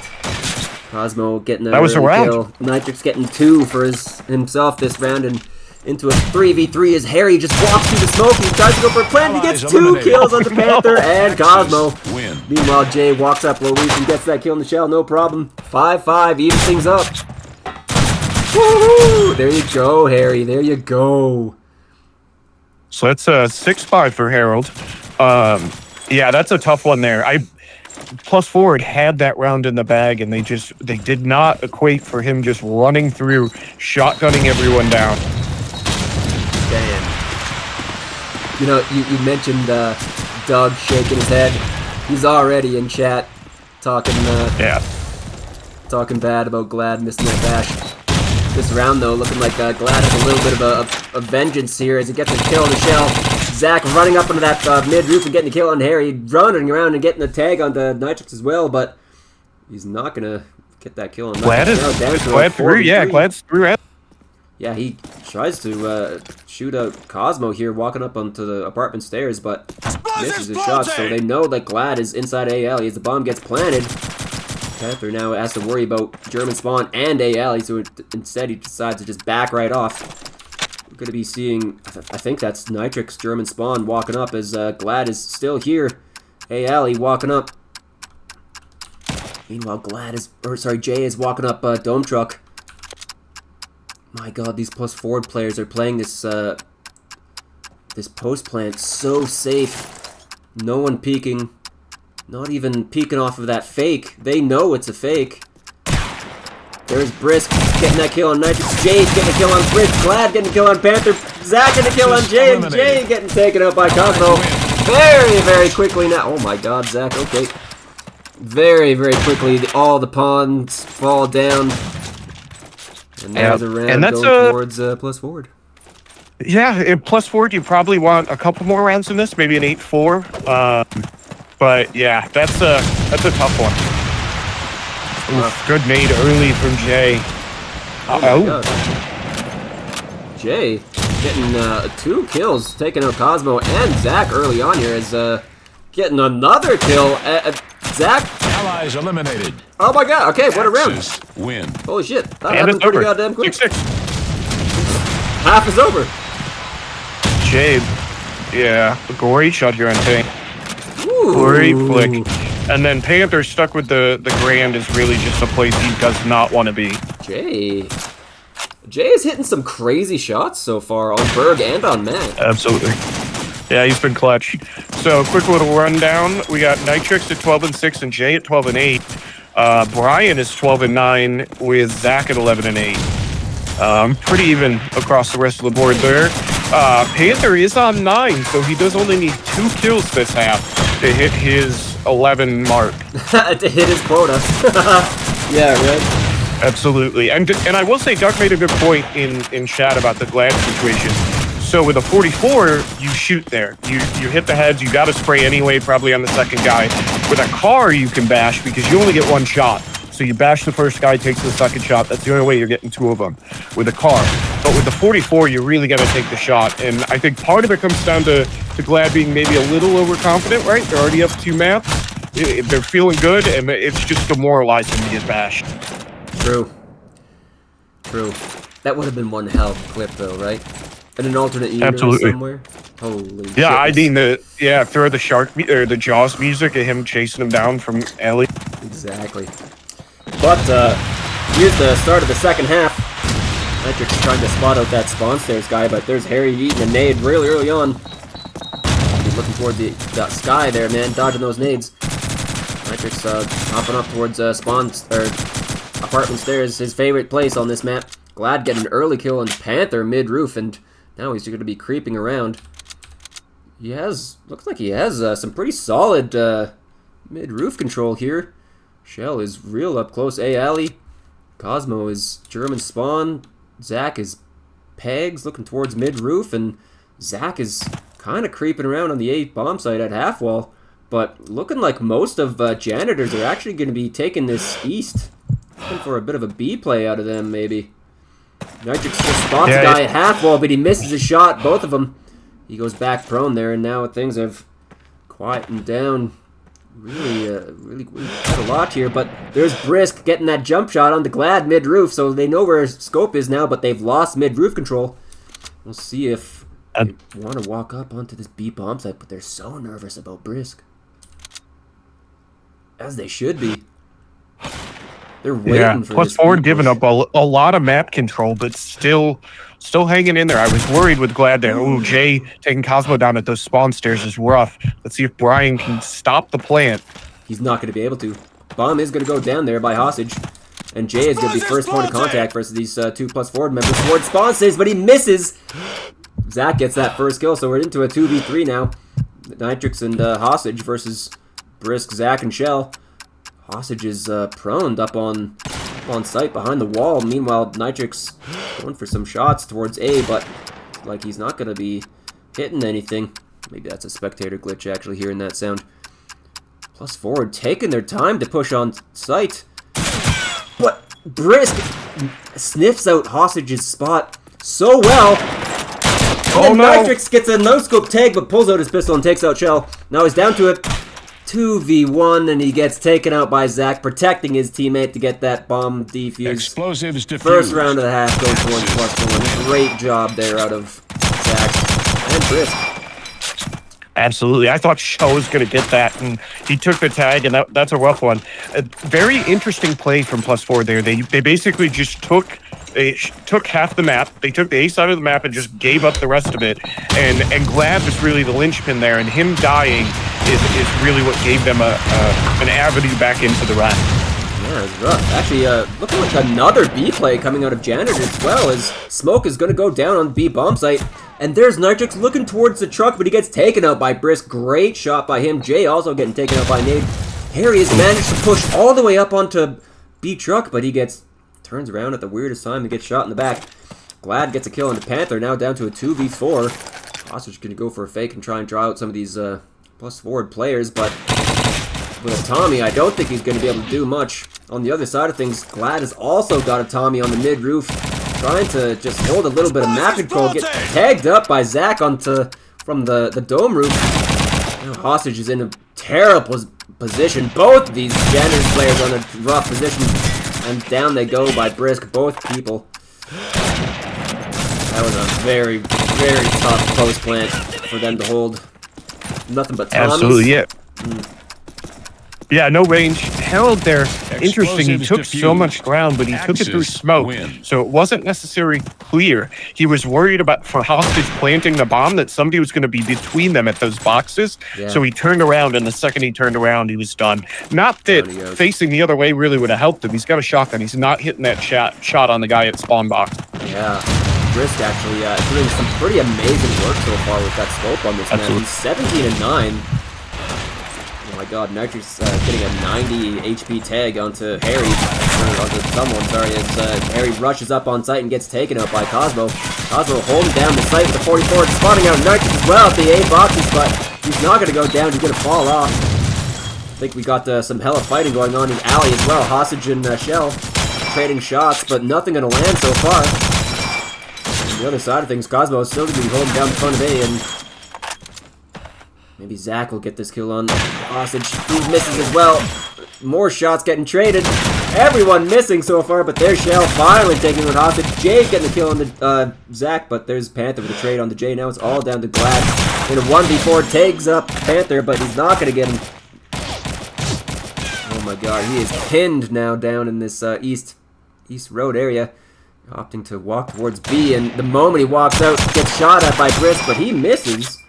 Cosmo getting That was a round. kill. Nitrix getting 2 for himself this round, and into a 3v3 as Harry just walks through the smoke. He tries to go for a plant. He gets 2 kills on the Panther and Cosmo. Win. Meanwhile, Jay walks up low reach and gets that kill in the shell. No problem. 5-5, even things up. Woohoo! There you go, Harry. There you go. So that's 6-5 for Harold. Yeah, that's a tough one there. +4 had that round in the bag, and they did not equate for him just running through, shotgunning everyone down. Damn. You know, you mentioned Doug shaking his head. He's already in chat talking talking bad about Glad missing that bash. This round, though, looking like Glad has a little bit of a vengeance here as he gets a kill in the shell. Zach running up into that mid-roof and getting a kill on Harry, running around and getting the tag on the Nitrix as well, but he's not going to get that kill on Nitrix. Glad's through. Yeah, he tries to shoot out Cosmo here, walking up onto the apartment stairs, but misses his shot, so they know that Glad is inside AL as the bomb gets planted. Panther now has to worry about German spawn and AL, so instead he decides to just back right off. We're going to be seeing, I think that's Nitrix German spawn walking up as Glad is still here. AL walking up. Meanwhile, Jay is walking up Dome Truck. My god, these +4 players are playing this this post plant so safe. No one peeking. Not even peeking off of that fake. They know it's a fake. There's Brisk getting that kill on Nitrix. Jay's getting a kill on Brisk. Glad getting a kill on Panther. Zach getting a kill on Jay. And Jay getting taken out by Cosmo. Very, very quickly now. Oh my god, Zach. Okay. Very, very quickly, all the pawns fall down. And there's a round going towards +4. Yeah, in +4, you probably want a couple more rounds in this, maybe an 8-4. But yeah, that's a tough one. Oof, good nade early from Jay. Jay getting 2 kills, taking out Cosmo and Zach early on here is getting another kill. Zach. Allies eliminated. Oh my god, okay, what a round. Win. Holy shit, that happened pretty goddamn quick. 6-6. Half is over. Jay, yeah, great shot here on Tank. Ooh. Great flick. And then Panther stuck with the Grand is really just a place he does not want to be. Jay is hitting some crazy shots so far on Berg and on Matt. Absolutely. Yeah, he's been clutch. So, quick little rundown. We got Nitrix at 12-6 and Jay at 12-8. Brian is 12-9 with Zach at 11-8. Pretty even across the rest of the board there. Panther is on 9, so he does only need 2 kills this half to hit his 11 mark. To hit his quota. Yeah, right. Absolutely. And I will say, Doug made a good point in chat about the Glad situation. So with a 44, you shoot there. You hit the heads, you got to spray anyway, probably on the second guy. With a car, you can bash because you only get 1 shot. So you bash the first guy, takes the second shot. That's the only way you're getting 2 of them with a car. But with the 44, you really got to take the shot. And I think part of it comes down to Glad being maybe a little overconfident, right? They're already up 2 maps. They're feeling good, and it's just demoralizing to get bashed. True. That would have been one hell of a clip, though, right? In an alternate universe somewhere. Holy shit. Yeah, I mean, throw the shark or the Jaws music of him chasing him down from Ellie. Exactly. But here's the start of the second half. Nitrix is trying to spot out that spawn stairs guy, but there's Harry eating a nade really early on. He's looking toward the sky there, man, dodging those nades. Nitrix hopping up towards apartment stairs, his favorite place on this map. Glad getting an early kill on Panther mid-roof, and now he's going to be creeping around. Looks like he has some pretty solid mid-roof control here. Shell is real up close. A-Alley. Cosmo is German spawn. Zach is pegs looking towards mid-roof, and Zach is kind of creeping around on the A bomb site at half wall. But looking like most of Janitors are actually going to be taking this east. Looking for a bit of a B play out of them, maybe. Nitrix just spots a guy at half wall, but he misses a shot, both of them. He goes back prone there, and now things have quieting down. Really quite a lot here, but there's Brisk getting that jump shot on the Glad mid-roof, so they know where Scope is now, but they've lost mid-roof control. We'll see if they want to walk up onto this B bomb site, but they're so nervous about Brisk. As they should be. They're waiting for plus this forward giving up a lot of map control, but still hanging in there. I was worried with Glad there. Ooh, Jay taking Cosmo down at those spawn stairs is rough. Let's see if Brian can stop the plant. He's not going to be able to. Bomb is going to go down there by Hostage. And Jay is going to be first point of contact versus these 2 plus forward members towards spawn stairs, but he misses! Zach gets that first kill, so we're into a 2v3 now. Nitrix and Hostage versus Brisk, Zach, and Shell. Hostage is proned up on site behind the wall. Meanwhile, Nitrix going for some shots towards A, but like he's not going to be hitting anything. Maybe that's a spectator glitch actually hearing that sound. Plus forward taking their time to push on site. But Brisk sniffs out Hostage's spot so well. And then Nitrix gets a no-scope tag, but pulls out his pistol and takes out Shell. Now he's down to it. 2v1, and he gets taken out by Zach, protecting his teammate to get that bomb defused. Explosives defused. First round of the half goes towards plus forward. Great job there out of Zach and Brisk. Absolutely. I thought Shell was going to get that, and he took the tag, and that's a rough one. A very interesting play from plus forward there. They basically just took half the map. They took the A side of the map and just gave up the rest of it. And Glad was really the linchpin there, and him dying is really what gave them an avenue back into the rest. Yeah, it's rough. Actually, looking like another B play coming out of Janitorz as well, as Smoke is going to go down on the B bomb site. And there's Nitrix looking towards the truck, but he gets taken out by Brisk. Great shot by him. Jay also getting taken out by Nade. Harry has managed to push all the way up onto B truck, but he turns around at the weirdest time and gets shot in the back. Glad gets a kill on the Panther, now down to a 2v4. Hostage going to go for a fake and try and draw out some of these plus forward players, but with a Tommy, I don't think he's going to be able to do much. On the other side of things, Glad has also got a Tommy on the mid-roof, trying to just hold a little bit of map control, get tagged up by Zach from the dome roof. Now Hostage is in a terrible position. Both of these Janitorz players are in a rough position, and down they go by Brisk, both people. That was a very, very tough post plant for them to hold. Nothing but Tommies. Absolutely, yeah. Yeah, no range. Held there. Interesting, he took so much ground, but he took it through smoke. So it wasn't necessarily clear. He was worried about, for Hostage planting the bomb, that somebody was going to be between them at those boxes. Yeah. So he turned around, and the second he turned around, he was done. Not that facing the other way really would have helped him. He's got a shotgun. He's not hitting that shot on the guy at spawn box. Yeah. Brisk actually doing some pretty amazing work so far with that scope on this man. He's 17 and 9. Oh my god, Nitrix getting a 90 HP tag onto Harry, or onto someone, sorry, as Harry rushes up on site and gets taken out by Cosmo. Cosmo holding down the site with the 44, spotting out Nitrix as well at the A boxes, but he's not going to go down, he's going to fall off. I think we got some hella fighting going on in alley as well. Hostage and Shell trading shots, but nothing going to land so far. On the other side of things, Cosmo is still going to be holding down the front of A, and maybe Zach will get this kill on Hostage. He misses as well. More shots getting traded. Everyone missing so far, but there's Shell finally taking with Hostage. Jay's getting the kill on the Zach, but there's Panther with a trade on the Jay. Now it's all down to Glad. In a 1v4, tags up Panther, but he's not going to get him. Oh my god, he is pinned now down in this east road area. Opting to walk towards B, and the moment he walks out, gets shot at by Brisk, but he misses.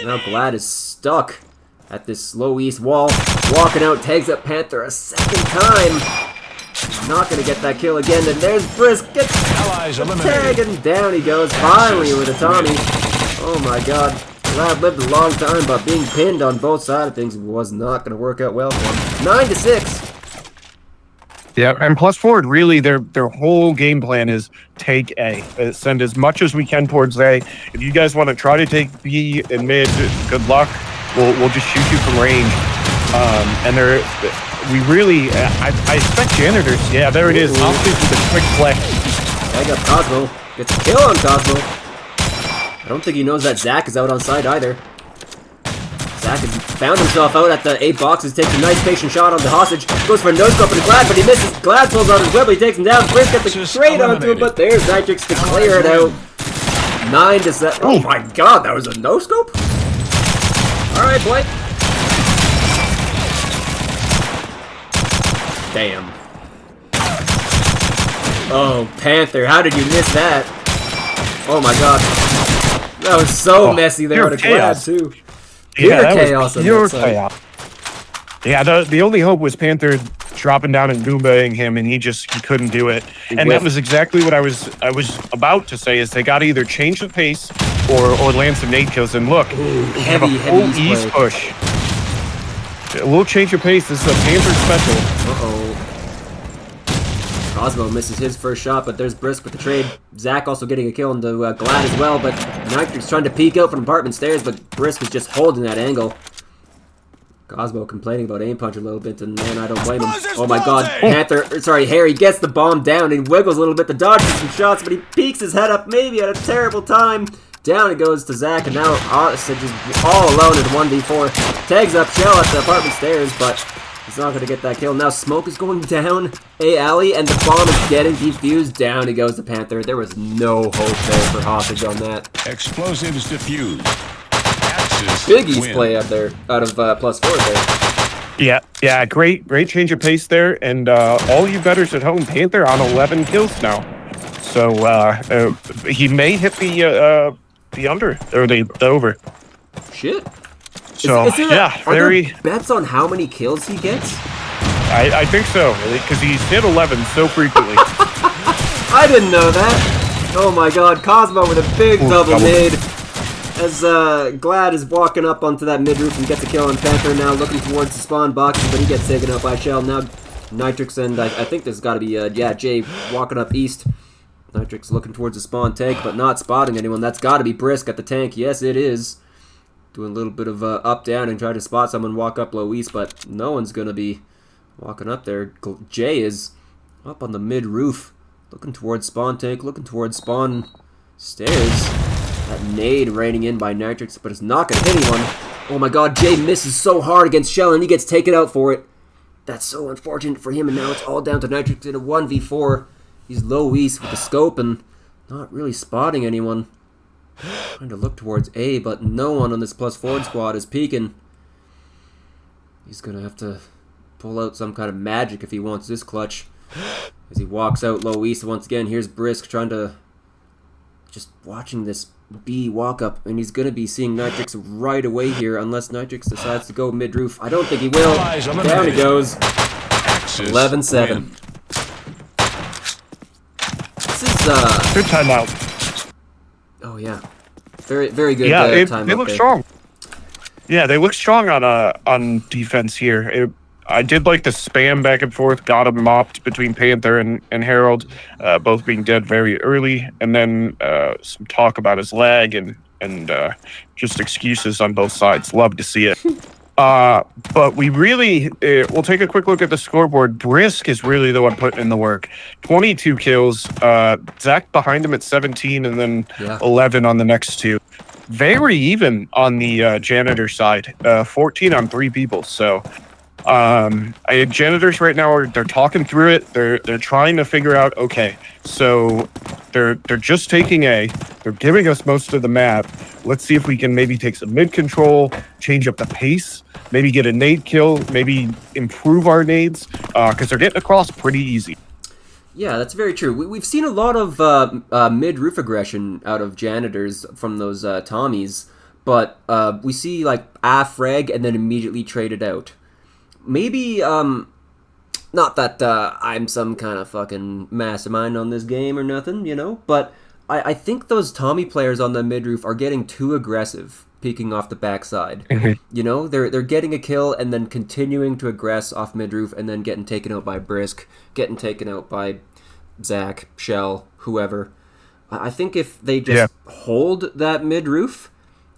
Now Glad is stuck at this low east wall. Walking out, tags up Panther a second time. He's not going to get that kill again, and there's Brisk. Gets the tag, and down he goes, finally with a Tommy. Oh my god. Glad lived a long time, but being pinned on both sides of things was not going to work out well for him. 9-6. Yeah, and plus forward, really, their whole game plan is take A. Send as much as we can towards A. If you guys want to try to take B and mid, good luck. We'll just shoot you from range. And I expect Janitorz. Yeah, there it is. Hostage with a quick flex. Tag up Cosmo. Gets a kill on Cosmo. I don't think he knows that Zach is out on site either. Zach Zach has found himself out at the 8 boxes, takes a nice patient shot on the hostage, goes for a no-scope and Glad, but he misses. Glad pulls out his whip, he takes him down, Brisk gets the trade onto him, but there's Nitrix to clear it out. 9-7. Oh my god, that was a no-scope? Alright, Blake. Damn. Oh, Panther, how did you miss that? Oh my god. That was so messy there with a Glad, too. Pure chaos. Pure chaos. Yeah, the only hope was Panther dropping down and Goombaing him, and he couldn't do it. And that was exactly what I was about to say, is they got to either change the pace or land some nade kills. And look, we have a full East push. We'll change the pace. This is a Panther special. Uh-oh. Cosmo misses his first shot, but there's Brisk with the trade. Zach also getting a kill into Glad as well, but Nitrix trying to peek out from apartment stairs, but Brisk is just holding that angle. Cosmo complaining about aim punch a little bit, and man, I don't blame him. Oh my god, Harry gets the bomb down and wiggles a little bit to dodge some shots, but he peeks his head up maybe at a terrible time. Down it goes to Zach, and now Odyssey just all alone in 1v4. Tags up Shell at the apartment stairs, but he's not going to get that kill. Now smoke is going down A alley, and the bomb is getting defused. Down he goes to Panther. There was no hope there for Hostage on that. Explosives defused. Big East play out there, out of +4 there. Yeah, great change of pace there, and all you bettors at home, Panther on 11 kills now. So he may hit the under or the over. Shit. So are there bets on how many kills he gets? I think so, because he's hit 11 so frequently. I didn't know that. Oh my god, Cosmo with a big double nade. As Glad is walking up onto that mid-roof and gets a kill on Panther, now looking towards the spawn boxes, but he gets taken out by Shell. Now Nitrix and I think there's got to be, Jay walking up east. Nitrix looking towards the spawn tank, but not spotting anyone. That's got to be Brisk at the tank. Yes, it is. Doing a little bit of up-down and trying to spot someone walk up low east, but no one's going to be walking up there. Jay is up on the mid-roof, looking towards spawn tank, looking towards spawn stairs. That nade raining in by Nitrix, but it's not going to hit anyone. Oh my god, Jay misses so hard against Shell, and he gets taken out for it. That's so unfortunate for him, and now it's all down to Nitrix in a 1v4. He's low east with the scope and not really spotting anyone. Trying to look towards A, but no one on this +4 squad is peeking. He's going to have to pull out some kind of magic if he wants this clutch. As he walks out low east once again, here's Brisk trying to... just watching this B walk up, and he's going to be seeing Nitrix right away here unless Nitrix decides to go mid-roof. I don't think he will. Down he goes. 11-7. This is good timeout. Oh yeah, very good. Yeah, timeout they look there. strong. Yeah, they look strong on defense here. I did like the spam back and forth, got him mopped between Panther and Harold, both being dead very early, and then some talk about his lag and just excuses on both sides. Love to see it. But we really, we'll take a quick look at the scoreboard. Brisk is really the one putting in the work. 22 kills, Zach behind him at 17, and then 11 on the next two. Very even on the janitor side, 14 on 3 people, so... janitors right now they're talking through it. They're trying to figure out, okay, so they're just taking A, they're giving us most of the map. Let's see if we can maybe take some mid control, change up the pace, maybe get a nade kill, maybe improve our nades, because they're getting across pretty easy. Yeah, that's very true. We've seen a lot of mid-roof aggression out of janitors from those Tommies, but we see like A frag and then immediately trade it out. Maybe, not that I'm some kind of fucking mastermind on this game or nothing, you know, but I think those Tommy players on the mid-roof are getting too aggressive, peeking off the backside. You know, they're getting a kill and then continuing to aggress off mid-roof and then getting taken out by Brisk, getting taken out by Zach, Shell, whoever. I think if they just hold that mid-roof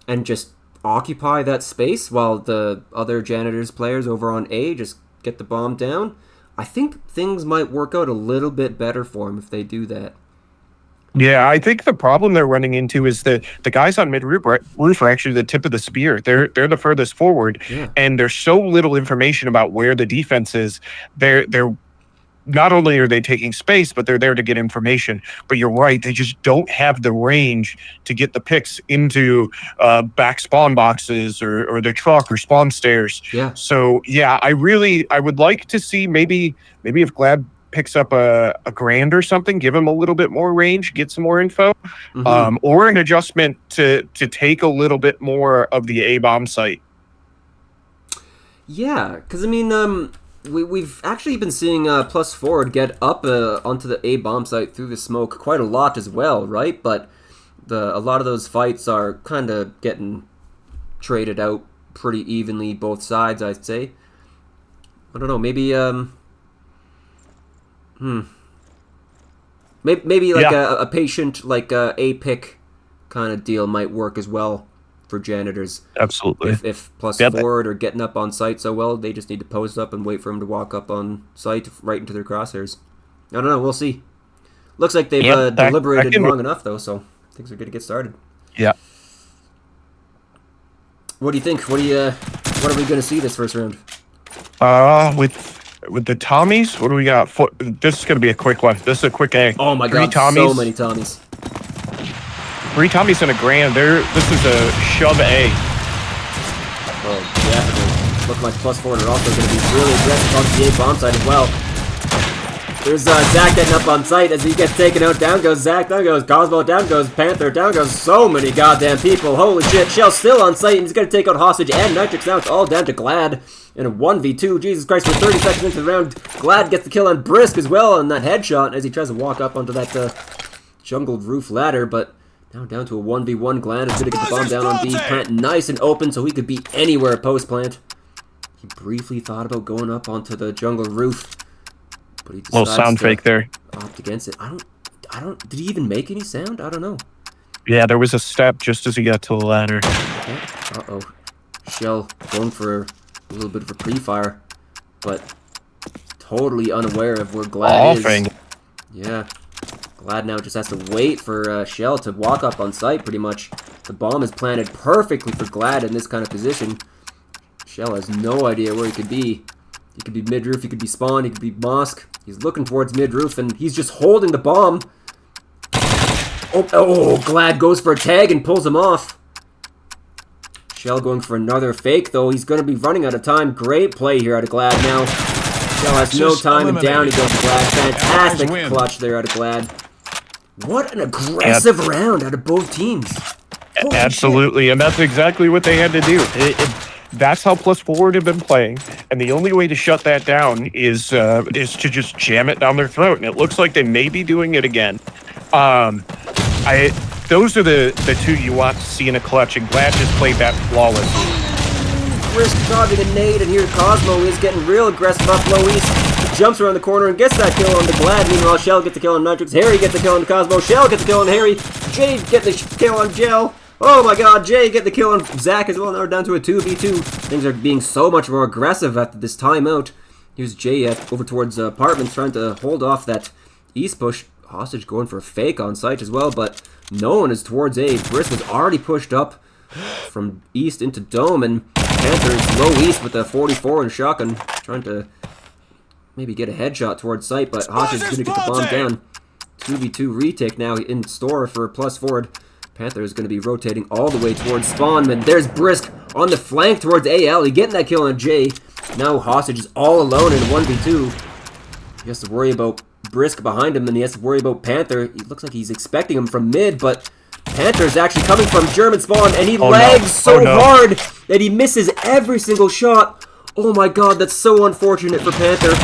and just occupy that space while the other janitors players over on A just get the bomb down, I think things might work out a little bit better for him if they do that. Yeah, I think the problem they're running into is that the guys on mid-roof are actually the tip of the spear. They're the furthest forward, Yeah. and there's so little information about where the defense is. They're not only are they taking space, but they're there to get information. But you're right, they just don't have the range to get the picks into back spawn boxes or the truck or spawn stairs. Yeah. So yeah, I would like to see maybe if Glad picks up a grand or something, give him a little bit more range, get some more info, or an adjustment to take a little bit more of the A bomb site. Yeah, because I mean, we've actually been seeing plus forward get up onto the A bomb site through the smoke quite a lot as well, right? But a lot of those fights are kind of getting traded out pretty evenly both sides, I'd say. I don't know, maybe maybe like a patient like a pick kind of deal might work as well for Janitors. Absolutely. If plus forward are getting up on site so well, they just need to post up and wait for him to walk up on site right into their crosshairs. I don't know. We'll see. Looks like they've deliberated long enough though, so things are going to get started. Yeah. What do you think? What are we going to see this first round? With the Tommies, what do we got? This is going to be a quick one. This is a quick A. Oh my god, so many Tommies. 3 Tommies and a grand. This is a shove A. Oh, definitely. Look like plus forward are also going to be really aggressive on the A bomb side as well. There's Zach getting up on site as he gets taken out. Down goes Zach, down goes Cosmo, down goes Panther, down goes so many goddamn people. Holy shit, Shell's still on site and he's going to take out Hostage and Nitrix. Now it's all down to Glad in a 1v2. Jesus Christ, we're 30 seconds into the round. Glad gets the kill on Brisk as well on that headshot as he tries to walk up onto that jungled roof ladder, but now down to a 1v1. Glad is going to get the bomb down on B. Plant nice and open so he could be anywhere post-plant. He briefly thought about going up onto the jungle roof, but he decides little sound fake there. Opt against it. I don't. Did he even make any sound? I don't know. Yeah, there was a step just as he got to the ladder. Uh-oh. Shell going for a little bit of a pre-fire, but totally unaware of where Glad is. Yeah. Glad now just has to wait for Shell to walk up on site, pretty much. The bomb is planted perfectly for Glad in this kind of position. Shell has no idea where he could be. He could be mid-roof, he could be spawn, he could be mosque. He's looking towards mid-roof, and he's just holding the bomb. Oh, Glad goes for a tag and pulls him off. Shell going for another fake, though. He's going to be running out of time. Great play here out of Glad now. Shell has no time, and down he goes to Glad. Fantastic clutch there out of Glad. What an aggressive round out of both teams. Holy Absolutely, shit. And that's exactly what they had to do. That's how plus forward have been playing, and the only way to shut that down is to just jam it down their throat. And it looks like they may be doing it again. Those are the two you want to see in a clutch, and Glad just played that flawlessly. Brisk dodging a nade, and here Cosmo is getting real aggressive up low east. He jumps around the corner and gets that kill on the Glad. Meanwhile, Shell gets the kill on Nitrix. Harry gets the kill on the Cosmo. Shell gets the kill on Harry. Jade gets the kill on Gel. Oh my god, Jay get the kill on Zach as well. Now we're down to a 2v2. Things are being so much more aggressive after this timeout. Here's Jay over towards apartments trying to hold off that east push. Hostage going for a fake on site as well, but no one is towards A. Brisk was already pushed up from east into Dome, and Panther is low east with a 44 and shotgun, trying to maybe get a headshot towards site, but Hostage is going to get the bomb down. 2v2 retake now in store for plus forward. Panther is going to be rotating all the way towards spawn, and there's Brisk on the flank towards AL. He getting that kill on Jay. Now Hostage is all alone in 1v2. He has to worry about Brisk behind him, and he has to worry about Panther. He looks like he's expecting him from mid, but Panther is actually coming from German spawn, and he lags so hard that he misses every single shot. Oh my god, that's so unfortunate for Panther.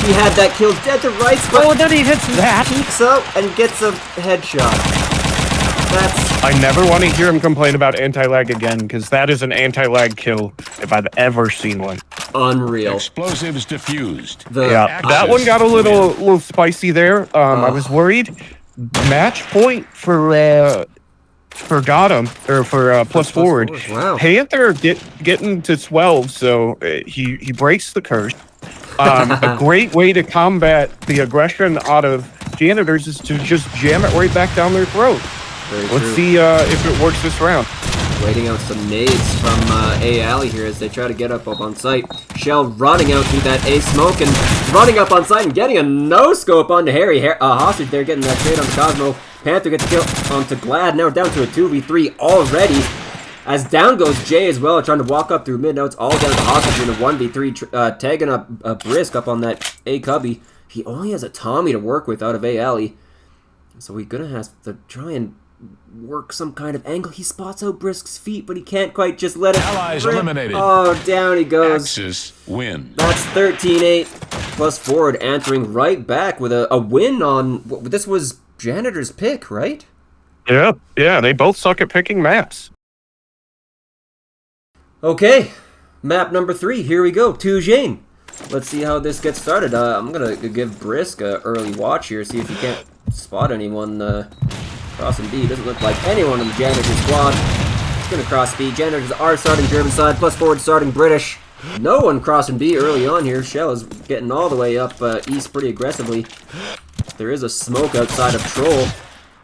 He had that kill dead to rights, but then he hits that. Peeks up and gets a headshot. I never want to hear him complain about anti-lag again, because that is an anti-lag kill if I've ever seen one. Unreal. Explosives diffused. That one got a little spicy there. I was worried. Match point for Gotham, or for plus forward. Wow. Panther getting to 12, so he breaks the curse. A great way to combat the aggression out of Janitors is to just jam it right back down their throat. Let's see if it works this round. Waiting out some nades from A alley here as they try to get up on site. Shell running out through that A smoke and running up on site and getting a no-scope onto Harry. Hostage there getting that trade on the Cosmo. Panther gets a kill onto Glad. Now we're down to a 2v3 already. As down goes Jay as well, trying to walk up through mid. Now it's all down to Hostage in a 1v3, tagging up Brisk up on that A cubby. He only has a Tommy to work with out of A alley. So we're going to have to try and work some kind of angle. He spots out Brisk's feet, but he can't quite just let it Allies rip. eliminated. Oh, down he goes. Axis win. That's 13-8. Plus forward answering right back with a win on... This was Janitor's pick, right? Yeah, they both suck at picking maps. Okay, map number 3. Here we go. To Jane. Let's see how this gets started. I'm going to give Brisk an early watch here, see if he can't spot anyone crossing B. Doesn't look like anyone in the Janitor squad. He's going to cross B. Janitors are starting German side, plus forward starting British. No one crossing B early on here. Shell is getting all the way up east pretty aggressively. There is a smoke outside of Troll.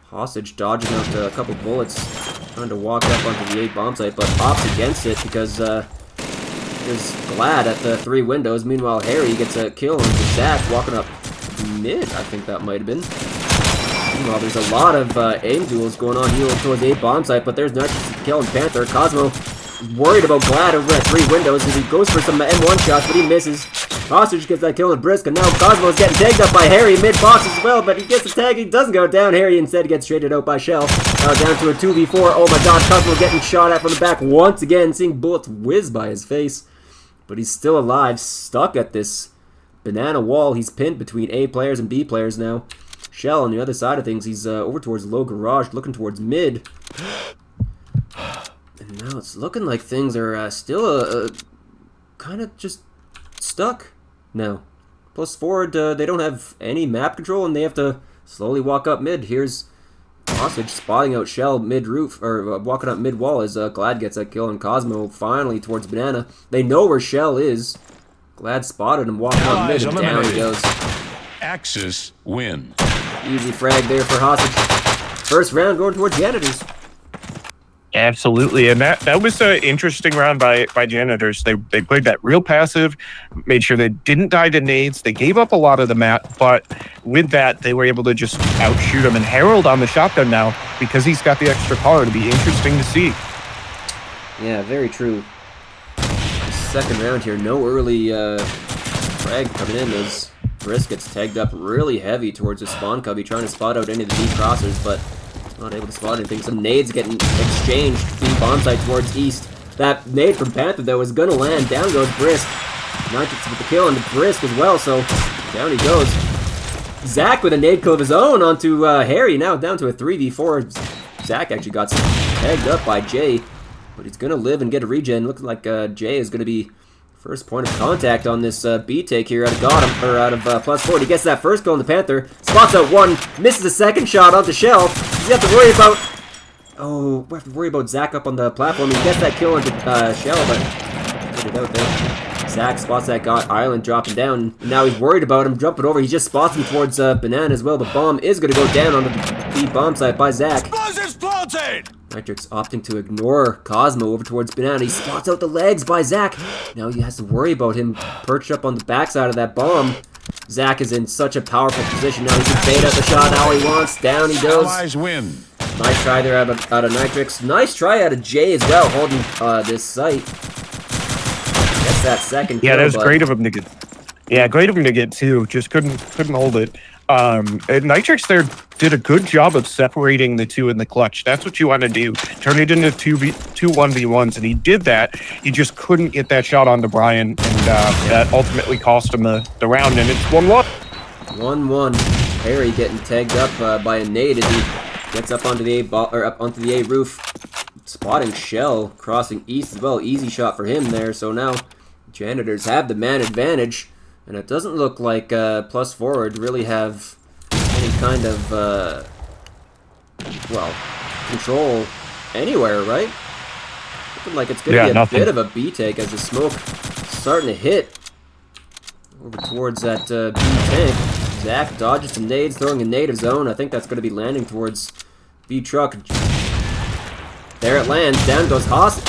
Hostage dodging out a couple bullets, trying to walk up onto the A bomb site, but opts against it because there's Glad at the 3 windows. Meanwhile, Harry gets a kill on the Zach walking up mid, I think that might have been. Meanwhile, there's a lot of aim duels going on here towards the A bomb site, but there's Nitrous killing Panther. Cosmo is worried about Glad over at 3 windows as he goes for some M1 shots, but he misses. Hostage gets that kill on Brisk, and now Cosmo's getting tagged up by Harry mid-box as well, but he gets the tag, he doesn't go down. Harry instead gets traded out by Shell. Now down to a 2v4. Oh my god, Cosmo getting shot at from the back once again, seeing bullets whiz by his face. But he's still alive, stuck at this banana wall. He's pinned between A players and B players now. Shell on the other side of things, he's over towards low garage, looking towards mid. And now it's looking like things are still kind of just stuck now. Plus forward, they don't have any map control and they have to slowly walk up mid. Here's Hostage spotting out Shell mid-roof, or walking up mid-wall as Glad gets that kill on Cosmo finally towards Banana. They know where Shell is. Glad spotted him walking up mid and down he goes. Axis win. Easy frag there for Hostage. First round going towards Janitors. Absolutely, and that was an interesting round by Janitors. They played that real passive, made sure they didn't die to nades. They gave up a lot of the map, but with that, they were able to just outshoot him. And Harold on the shotgun now, because he's got the extra car, to be interesting to see. Yeah, very true. Second round here, no early frag coming in as Brisk gets tagged up really heavy towards the spawn cubby, trying to spot out any of the B crossers, but not able to spot anything. Some nades getting exchanged. B bomb site towards east. That nade from Panther, though, is going to land. Down goes Brisk. Nitrous with the kill on Brisk as well, so down he goes. Zach with a nade kill of his own onto Harry. Now down to a 3v4. Zach actually got tagged up by Jay, but he's going to live and get a regen. Looking like Jay is going to be first point of contact on this B take here out of plus forward. He gets that first kill on the Panther. Spots out one. Misses a second shot onto Shell. Does he have to worry about... Oh, we have to worry about Zach up on the platform. He gets that kill onto Shell, but get it out there. Zach spots that guy Island dropping down. Now he's worried about him jumping over. He just spots him towards Banana as well. The bomb is going to go down on the B bomb site by Zach. Explosives planted! Nitrix opting to ignore Cosmo over towards Banana. He spots out the legs by Zach. Now he has to worry about him perched up on the backside of that bomb. Zach is in such a powerful position now. He can bait out the shot how he wants. Down he goes. Allies win. Nice try there out of Nitrix. Nice try out of Jay as well, holding this site. Gets that second kill. Yeah, that was great of him to get. Yeah, great of him to get two. Just couldn't hold it. Nitrix there did a good job of separating the two in the clutch. That's what you want to do. Turn it into two 1v1s, and he did that. He just couldn't get that shot onto Brian, and that ultimately cost him the round, and it's 1-1. 1-1. Harry getting tagged up by a nade as he gets up onto the A roof, spotting Shell crossing east as well. Easy shot for him there. So now Janitors have the man advantage. And it doesn't look like plus forward really have any kind of, well, control anywhere, right? Looking like it's going to be a bit of a B take as the smoke starting to hit over towards that B tank. Zach dodges some nades, throwing a nade of his own. I think that's going to be landing towards B truck. There it lands. Down goes Hostage.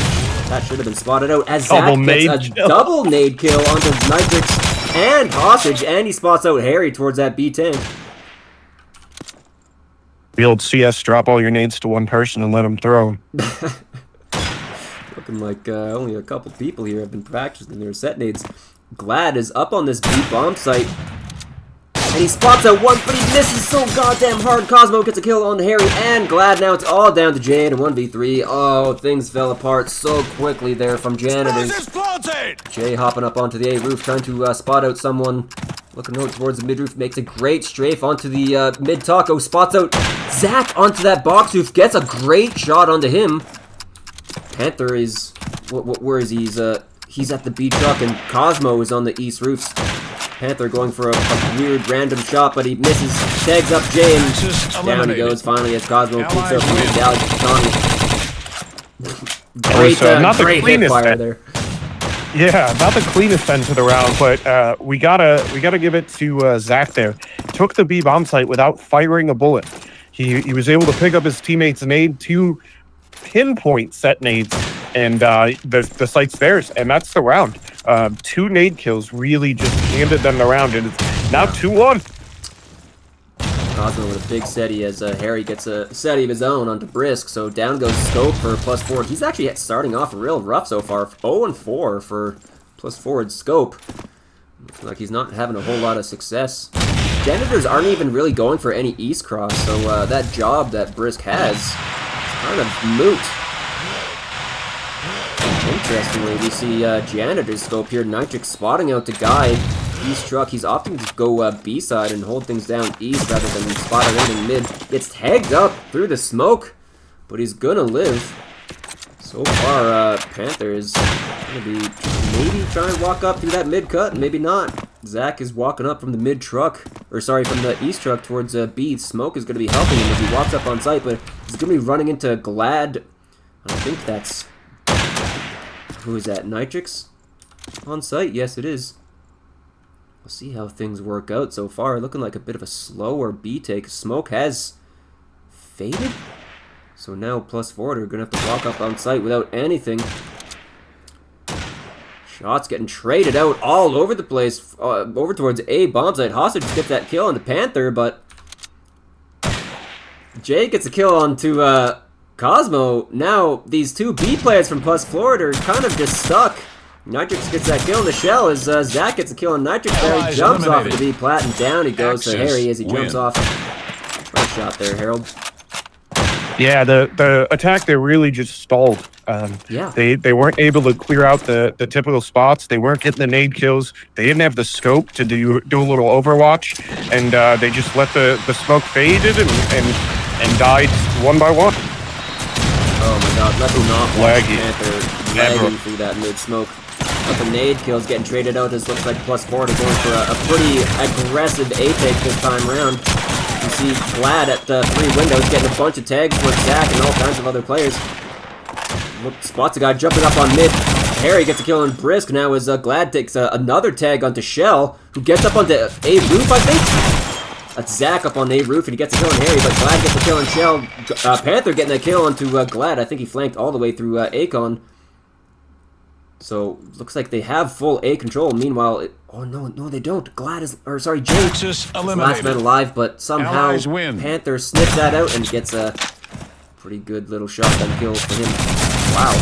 That should have been spotted out as Zach gets a double nade kill onto Nitrix and Hostage, and he spots out Harry towards that B tank. The old CS, drop all your nades to one person and let them throw them. Looking like only a couple people here have been practicing their set nades. Glad is up on this B bomb site. And he spots out one, but he misses so goddamn hard. Cosmo gets a kill on Harry and Glad. Now it's all down to Jay in a 1v3. Oh, things fell apart so quickly there from Janitors. Jay hopping up onto the A roof, trying to spot out someone. Looking out towards the mid roof, makes a great strafe onto the mid taco. Spots out Zach onto that box roof, gets a great shot onto him. Panther is, where is he? He's at the B truck, and Cosmo is on the east roofs. Panther going for a weird random shot, but he misses. Tags up Jay, and down he goes finally as Cosmo picks up the Donnie. Great hit fire there. Yeah, not the cleanest end to the round, but we gotta give it to Zach there. Took the B bomb site without firing a bullet. He was able to pick up his teammates' nade, 2 pinpoint set nades, and the site's theirs, and that's the round. 2 nade kills really just handed them the round, and it's now 2-1. Cosmo with a big SETI as Harry gets a SETI of his own onto Brisk, so down goes Scope for plus forward. He's actually starting off real rough so far. 0-4 for plus forward Scope. Looks like he's not having a whole lot of success. Janitors aren't even really going for any East Cross, so that job that Brisk has is kind of moot. Interestingly, we see Janitor's Scope here. Nitrix spotting out the guy. East truck, he's opting to go B side and hold things down east rather than spot it in mid. Gets tagged up through the smoke, but he's gonna live. So far, Panther is gonna be maybe trying to walk up through that mid cut, maybe not. Zach is walking up from the mid truck, or sorry, from the east truck towards B. Smoke is gonna be helping him as he walks up on site, but he's gonna be running into Glad. I think that's, who is that? Nitrix on site? Yes, it is. We'll see how things work out so far. Looking like a bit of a slower B take. Smoke has faded. So now plus forward are going to have to walk up on site without anything. Shots getting traded out all over the place. Over towards A bomb site. Hostage gets that kill on the Panther, but Jay gets a kill onto Cosmo. Now these 2 B players from plus forward are kind of just stuck. Nitrix gets that kill in the shell as Zach gets a kill on Nitrix there. He jumps off of the B plat and down he goes to Harry as he jumps off. Great shot there, Harold. Yeah, the attack there really just stalled. Yeah. They weren't able to clear out the typical spots. They weren't getting the nade kills. They didn't have the scope to do a little overwatch, and they just let the smoke faded and died one by one. Oh my god, let's not watch Panther lagging through that mid smoke. But the nade kills getting traded out as looks like plus forward are going for a pretty aggressive A-take this time around. You see Glad at the 3 windows getting a bunch of tags with Zach and all kinds of other players. Look, spots a guy jumping up on mid. Harry gets a kill on Brisk now as Glad takes another tag onto Shell, who gets up onto A roof, I think? That's Zach up on A roof, and he gets a kill on Harry, but Glad gets a kill on Shell. Panther getting a kill onto Glad. I think he flanked all the way through Akon. So, looks like they have full A control. Meanwhile, oh no, they don't. Glad is, or sorry, Jay is last man alive, but somehow Panther sniffs that out and gets a pretty good little shotgun kill for him. Wow.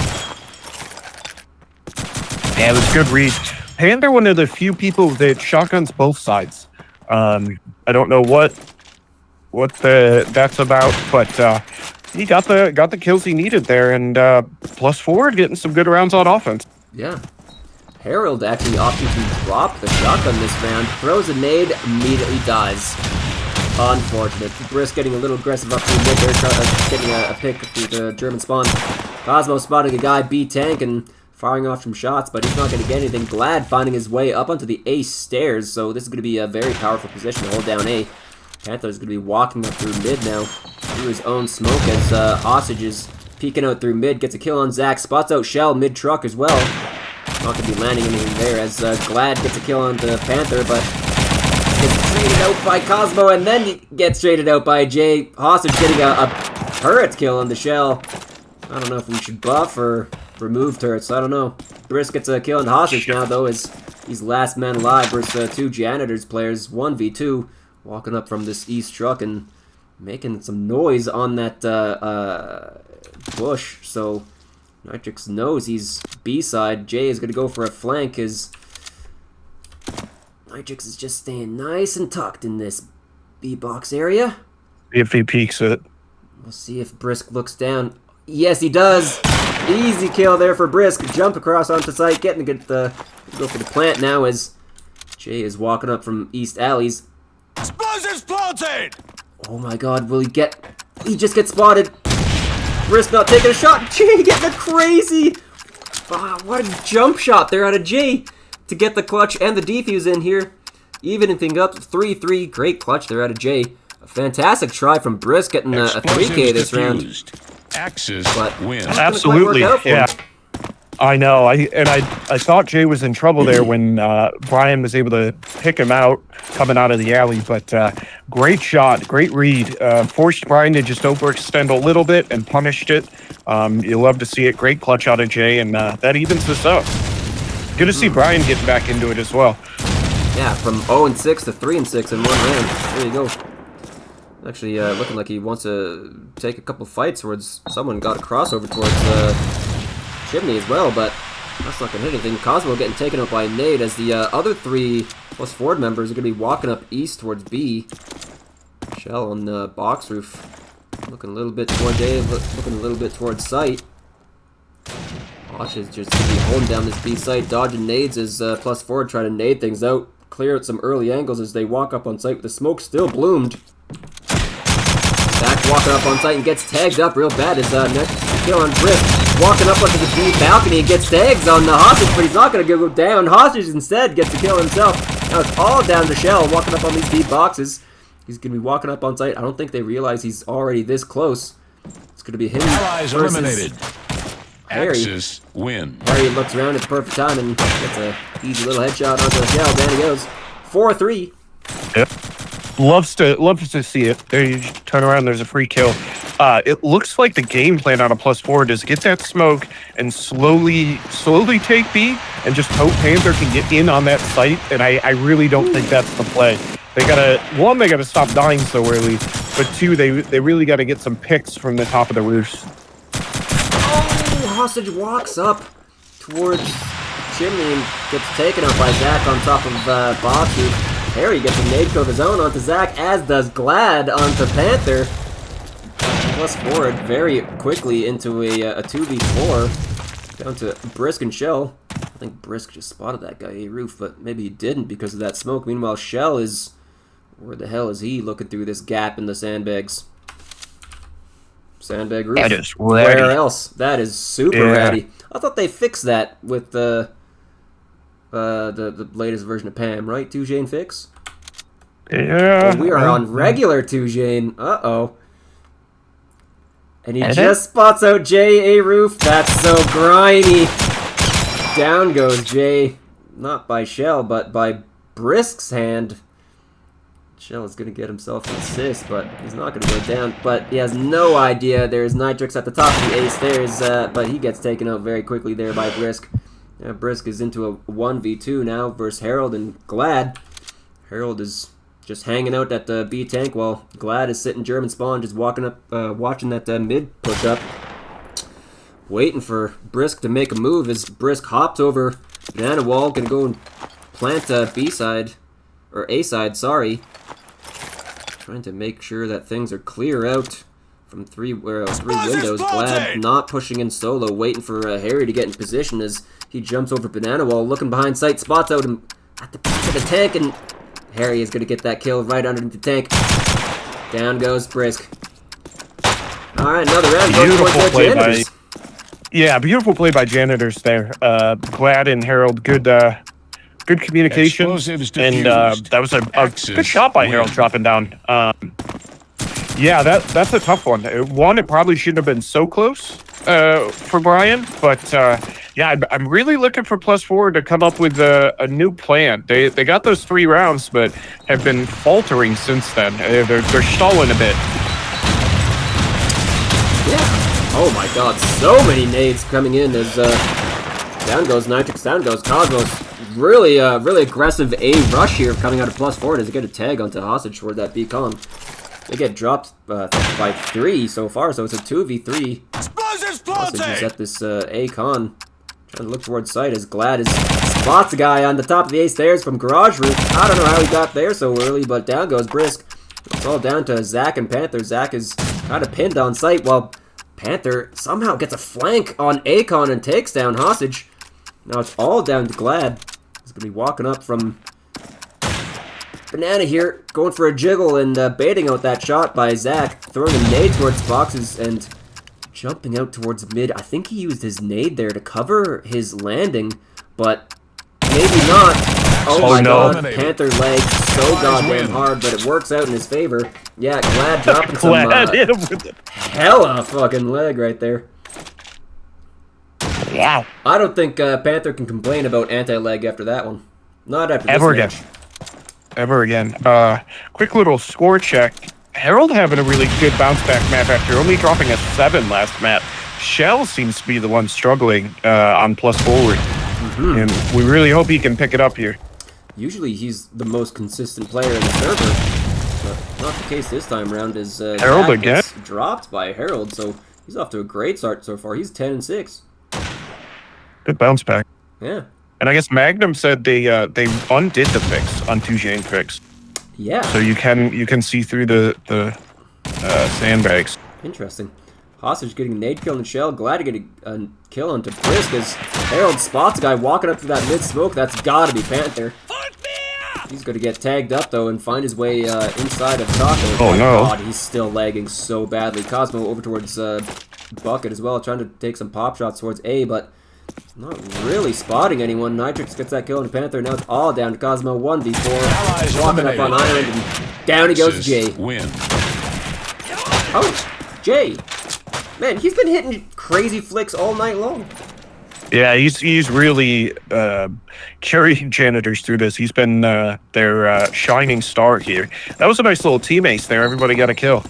Yeah, it was good read. Panther, one of the few people that shotguns both sides. I don't know what that's about, but he got the kills he needed there, and plus forward getting some good rounds on offense. Yeah. Harold actually opted to drop the shotgun this round, throws a nade, immediately dies. Unfortunate. Brisk getting a little aggressive up through mid there, getting a pick through the German spawn. Cosmo spotting a guy B tank and firing off some shots, but he's not going to get anything. Glad finding his way up onto the A stairs, so this is going to be a very powerful position to hold down A. Panther's going to be walking up through mid now, through his own smoke as Hostage is peeking out through mid, gets a kill on Zach, spots out Shell mid-truck as well. Not going to be landing anything there as Glad gets a kill on the Panther, but his traded out by Cosmo, and then he gets traded out by Jay. Hostage getting a turret kill on the Shell. I don't know if we should buff or remove turrets. I don't know. Brisk gets a kill on Hostage now, though, as he's last man alive versus 2 Janitors players, 1v2, walking up from this east truck and making some noise on that bush. So Nitrix knows he's B-side. Jay is going to go for a flank, as Nitrix is just staying nice and tucked in this B-box area. If he peeks it. We'll see if Brisk looks down. Yes, he does. Easy kill there for Brisk. Jump across onto site, getting to go for the plant now as Jay is walking up from East Alleys. Explosives planted! Oh my god, will he get... He just gets spotted. Brisk not taking a shot. Jay getting a crazy... Wow, what a jump shot there out of Jay to get the clutch and the defuse in here. Evening things up, 3-3. Great clutch there out of Jay. A fantastic try from Brisk, getting a 3K this round. Axis But win. Absolutely, yeah. I know. I thought Jay was in trouble there when Brian was able to pick him out coming out of the alley. But great shot, great read. Forced Brian to just overextend a little bit and punished it. You love to see it. Great clutch out of Jay, and that evens this up. Good to see Brian getting back into it as well. Yeah, from 0-6 to 3-6 in one round. There you go. Actually, looking like he wants to take a couple fights towards someone. Got a crossover towards Chimney as well, but that's not going to hit anything. Cosmo getting taken out by Nade as the other 3 plus Ford members are going to be walking up east towards B. Shell on the box roof. Looking a little bit toward Dave, looking a little bit towards site. Osh is just going to be holding down this B site, dodging nades as plus Ford try to nade things out. Clear out some early angles as they walk up on site with the smoke still bloomed. Back walking up on site and gets tagged up real bad as next kill on Brisk. Walking up onto the B balcony and gets tags on the Hostage, but he's not going to go down. Hostage instead gets to kill himself. Now it's all down to Shell walking up on these B boxes. He's going to be walking up on site. I don't think they realize he's already this close. It's going to be him Allies versus eliminated. Harry. Axis win. Harry looks around at the perfect time and gets a easy little headshot onto Shell. Down he goes. 4-3. Yep. Loves to see it. There you turn around, there's a free kill. It looks like the game plan on a plus Ford is get that smoke and slowly take B and just hope Panther can get in on that site, and I really don't think that's the play. They gotta stop dying so early, but 2, they really gotta get some picks from the top of the roofs. Oh, Hostage walks up towards Chimney and gets taken out by Zach on top of Bob. Harry gets a nade kill of his own onto Zach, as does Glad onto Panther. Plus Ford very quickly into a 2v4 down to Brisk and Shell. I think Brisk just spotted that guy, roof, but maybe he didn't because of that smoke. Meanwhile, Shell is... Where the hell is he looking through this gap in the sandbags? Sandbag roof. That is Where ratty. else? That is super ratty. I thought they fixed that with the latest version of Pam, right? 2Jane fix? Yeah. Oh, we are on regular 2Jane. Uh-oh. And he just spots out Jay A roof. That's so grimy. Down goes Jay. Not by Shell, but by Brisk's hand. Shell is going to get himself an assist, but he's not going to go down. But he has no idea. There's Nitrix at the top of the A stairs, but he gets taken out very quickly there by Brisk. Brisk is into a 1v2 now versus Harold and Glad. Harold is just hanging out at the B tank while Glad is sitting German spawn, just walking up, watching that mid push up. Waiting for Brisk to make a move as Brisk hops over Banana Wall, gonna go and plant B side, or A side, sorry. Trying to make sure that things are clear out from three windows. Glad not pushing in solo, waiting for Harry to get in position as he jumps over Banana Wall, looking behind sight, spots out him at the back of the tank, and Harry is going to get that kill right underneath the tank. Down goes Brisk. Alright, another round. Beautiful play by... Yeah, beautiful play by Janitors there. Glad and Harold, good communication. And that was a good shot by Harold dropping down. Yeah, that's a tough one. One, it probably shouldn't have been so close for Brian, but yeah, Yeah, I'm really looking for +4 to come up with a new plan. They got those 3 rounds, but have been faltering since then. They're stalling a bit. Yeah. Oh my god, so many nades coming in as down goes Nitrix, down goes Cosmos. Really, really aggressive A rush here coming out of +4 as they get a tag onto Hostage toward that beacon. They get dropped by 3 so far, so it's a 2v3. Explosives Hostage is planted! at this A con. Trying to look towards sight as Glad spots a guy on the top of the A stairs from garage roof. I don't know how he got there so early, but down goes Brisk. It's all down to Zach and Panther. Zach is kind of pinned on sight while Panther somehow gets a flank on A-Con and takes down Hostage. Now it's all down to Glad. He's going to be walking up from Banana here, going for a jiggle and baiting out that shot by Zach, throwing a nade towards boxes and jumping out towards mid. I think he used his nade there to cover his landing, but maybe not. Oh my god, Panther lagged so goddamn hard, but it works out in his favor. Yeah, Glad dropping some hella fucking leg right there. Wow. I don't think Panther can complain about anti-leg after that one. Not after this Ever match. again. Ever again. Quick little score check. Herald having a really good bounce back map after only dropping a 7 last map. Shell seems to be the one struggling on +4. And we really hope he can pick it up here. Usually he's the most consistent player in the server, but not the case this time around as Herald Zach again? gets dropped by Herald, so he's off to a great start so far. He's 10-6. Good bounce back. Yeah. And I guess Magnum said they undid the fix on 2 Jane fix. Yeah. So you can see through the sandbags. Interesting. Hostage getting a nade kill and Shell. Glad to get a kill onto Brisk as Herald spots a guy walking up through that mid-smoke. That's gotta be Panther. He's gonna get tagged up though and find his way inside of Taco. Oh no. God, he's still lagging so badly. Cosmo over towards Bucket as well, trying to take some pop shots towards A, but not really spotting anyone. Nitrix gets that kill on Panther. Now it's all down to Cosmo 1v4. Walking up on Island and down he goes Jay. Win. Oh, Jay. Man, he's been hitting crazy flicks all night long. Yeah, he's really carrying Janitors through this. He's been their shining star here. That was a nice little team ace there. Everybody got a kill for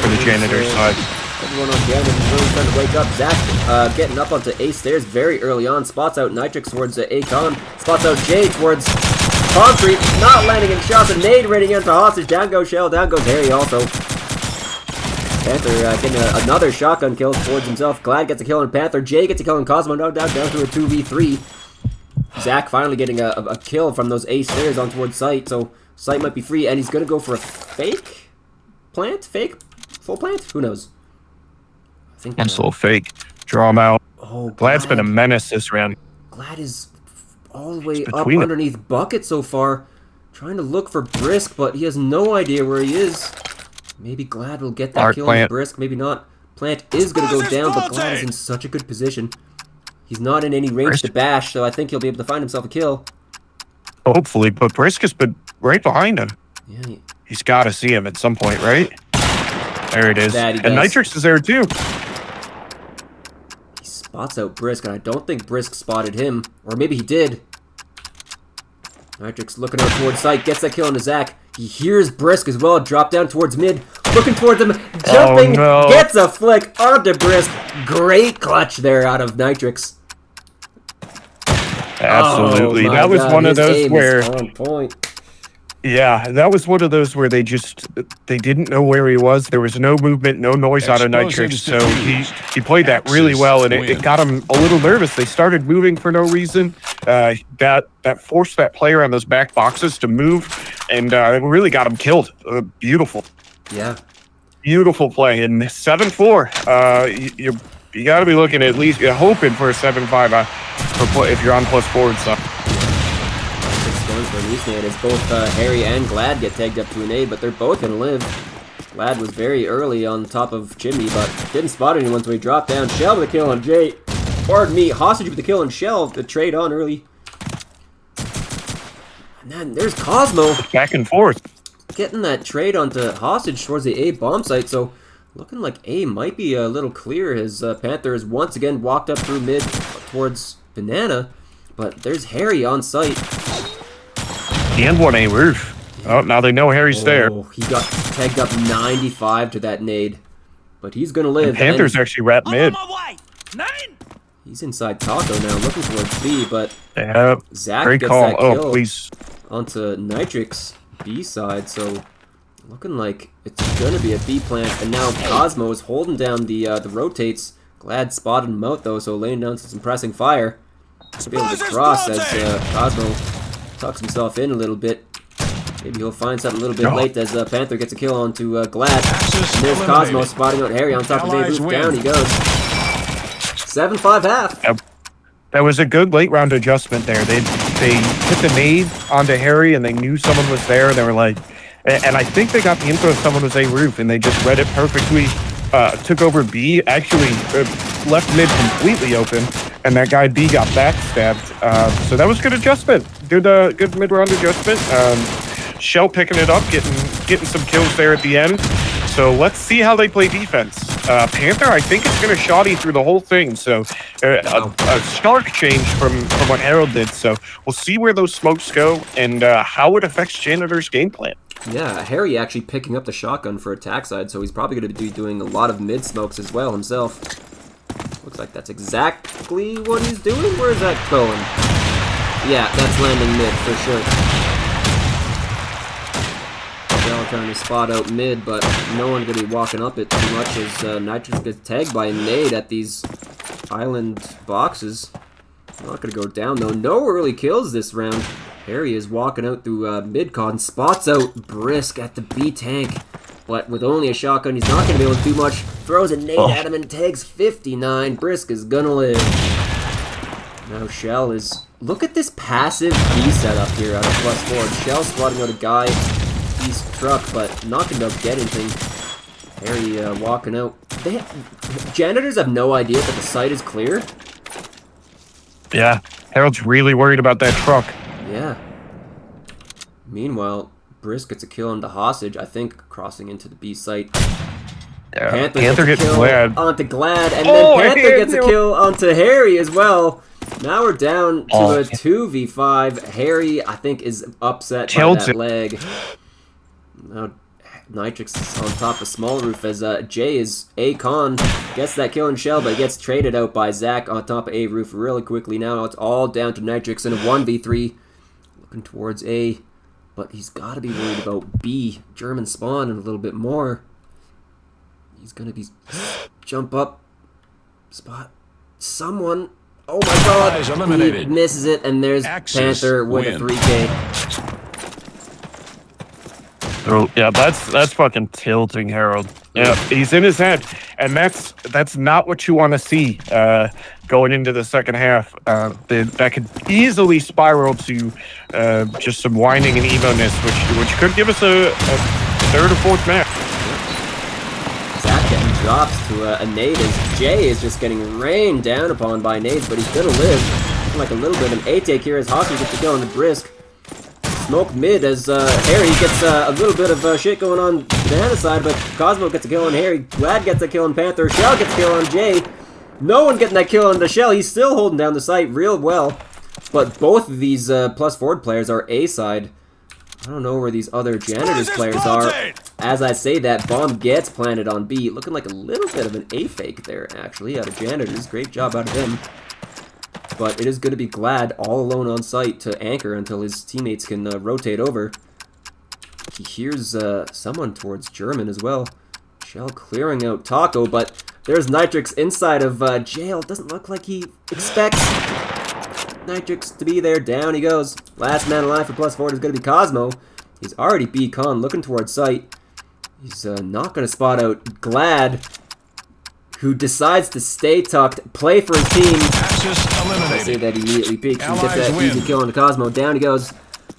the Janitors side. Everyone on Janitorz is really trying to wake up. Zach getting up onto A stairs very early on. Spots out Nitrix towards A-Con. Spots out Jay towards Concrete. Not landing in shots. A nade raiding into Hostage. Down goes Shell. Down goes Harry also. Panther getting another shotgun kill towards himself. Glad gets a kill on Panther. Jay gets a kill on Cosmo. No doubt down to a 2v3. Zach finally getting a kill from those A stairs on towards Sight. So Sight might be free. And he's going to go for a fake plant? Fake? Full plant? Who knows? I think It's a little fake. Draw him out. Oh, Glad's been a menace this round. Glad is all the way up between them. underneath Bucket so far. Trying to look for Brisk, but he has no idea where he is. Maybe Glad will get that Art kill Plant. on Brisk. Maybe not. Plant is going to go down, but Glad is in such a good position. He's not in any range Brisk. to bash, so I think he'll be able to find himself a kill. Hopefully, but Brisk has been right behind him. Yeah, He's got to see him at some point, right? There it is. That he And does. Nitrix is there too. he spots out Brisk, and I don't think Brisk spotted him. Or maybe he did. Nitrix looking out towards Sight, gets that kill on Zach. He hears Brisk as well, drop down towards mid, looking towards him, jumping, no. gets a flick onto Brisk. Great clutch there out of Nitrix. Absolutely. Oh my That was God, one of his those aim where, is on point. yeah, that was one of those where they didn't know where he was. There was no movement, no noise out of Nitrix. Explosives So defused. he played that really well, and it got him a little nervous. They started moving for no reason. That forced that player on those back boxes to move, and it really got him killed. Beautiful. Yeah. Beautiful play. And 7-4. You got to be looking at least hoping for a 7-5 if you're on +4 and stuff. It's going for an Eastman as both Harry and Glad get tagged up to an A, but they're both going to live. Glad was very early on top of Jimmy, but didn't spot anyone, so he dropped down. Shell with a kill on Jay. Pardon me, Hostage with the kill on Shell. The trade on early. And then there's Cosmo Back and forth. getting that trade onto Hostage towards the A bomb site, so Looking like A might be a little clear as Panther has once again walked up through mid towards Banana. But there's Harry on site. And one A roof. Oh, now they know Harry's there. He got tagged up 95 to that nade. But he's going to live. And Panther's actually wrapped mid. He's inside Taco now, looking towards B, but Yeah, Zach great gets call. that kill Oh, please. onto Nitrix B side, so looking like it's going to be a B plant. And now Cosmo is holding down the rotates. Glad spotted him out, though, so laying down some pressing fire. To be able to cross as Cosmo tucks himself in a little bit. Maybe he'll find something a little bit late as Panther gets a kill onto Glad. And there's Cosmo spotting out Harry on top of A roof. Down he goes. 7-5 half. Yep. That was a good late round adjustment there. They hit the nade onto Harry and they knew someone was there. They were like, and I think they got the info of someone was A roof and they just read it perfectly. Took over B, actually left mid completely open, and that guy B got backstabbed. So that was good adjustment. Good mid-round adjustment. Shell picking it up, getting some kills there at the end. So let's see how they play defense. Panther, I think, is going to shoddy through the whole thing. So a stark change from what Harold did. So we'll see where those smokes go and how it affects Janitor's game plan. Yeah, Harry actually picking up the shotgun for attack side, so he's probably going to be doing a lot of mid smokes as well himself. Looks like that's exactly what he's doing. Where is that going? Yeah, that's landing mid for sure. They're all trying to spot out mid, but no one going to be walking up it too much as Nitrous gets tagged by a nade at these island boxes. Not going to go down, though. No early kills this round. Harry is walking out through mid-con, spots out Brisk at the B tank, but with only a shotgun, he's not going to be able to do much. Throws a nade at him and tags 59. Brisk is going to live. Now Shell is... Look at this passive B setup here out of +4. Shell spotting out a guy, he's truck, but not going to get anything. Harry walking out. Janitors have no idea that the site is clear. Yeah, Harold's really worried about that truck. Yeah. Meanwhile, Brisk gets a kill on the hostage, I think, crossing into the B site. Yeah. Panther gets gets Glad onto Glad, and then Panther gets a kill onto Harry as well. Now we're down to a 2v5. Harry, I think, is upset by that leg. Now Nitrix is on top of small roof as Jay is A-Con. Gets that kill in Shell, but gets traded out by Zach on top of A roof really quickly. Now it's all down to Nitrix in a 1v3. Looking towards A, but he's got to be worried about B. German spawn and a little bit more. He's going to be... Jump up. Spot. Someone. Oh my god. He misses it, and there's Panther with a 3K. Oh, yeah, that's fucking tilting Harold. Yeah, he's in his head, and that's not what you want to see going into the second half. That could easily spiral to just some whining and emo-ness, which could give us a third or fourth match. Zach getting drops to a nade as Jay is just getting rained down upon by nades, but he's gonna live. Looking like a little bit of an A-take here as Hostage gets to go on the Brisk. Smoke mid as Harry gets a little bit of shit going on the Banana side, but Cosmo gets a kill on Harry. Glad gets a kill on Panther. Shell gets a kill on Jay. No one getting that kill on the Shell. He's still holding down the site real well. But both of these +4 players are A side. I don't know where these other Janitors players are. As I say that, bomb gets planted on B. Looking like a little bit of an A fake there, actually, out of Janitors. Great job out of them. But it is going to be Glad all alone on site to anchor until his teammates can rotate over. He hears someone towards German as well. Shell clearing out Taco, but there's Nitrix inside of jail. Doesn't look like he expects Nitrix to be there. Down he goes. Last man alive for +4 is going to be Cosmo. He's already B-Con looking towards site. He's not going to spot out Glad, who decides to stay tucked, play for his team. I say that he immediately peeks and gets that easy kill on the Cosmo. Down he goes.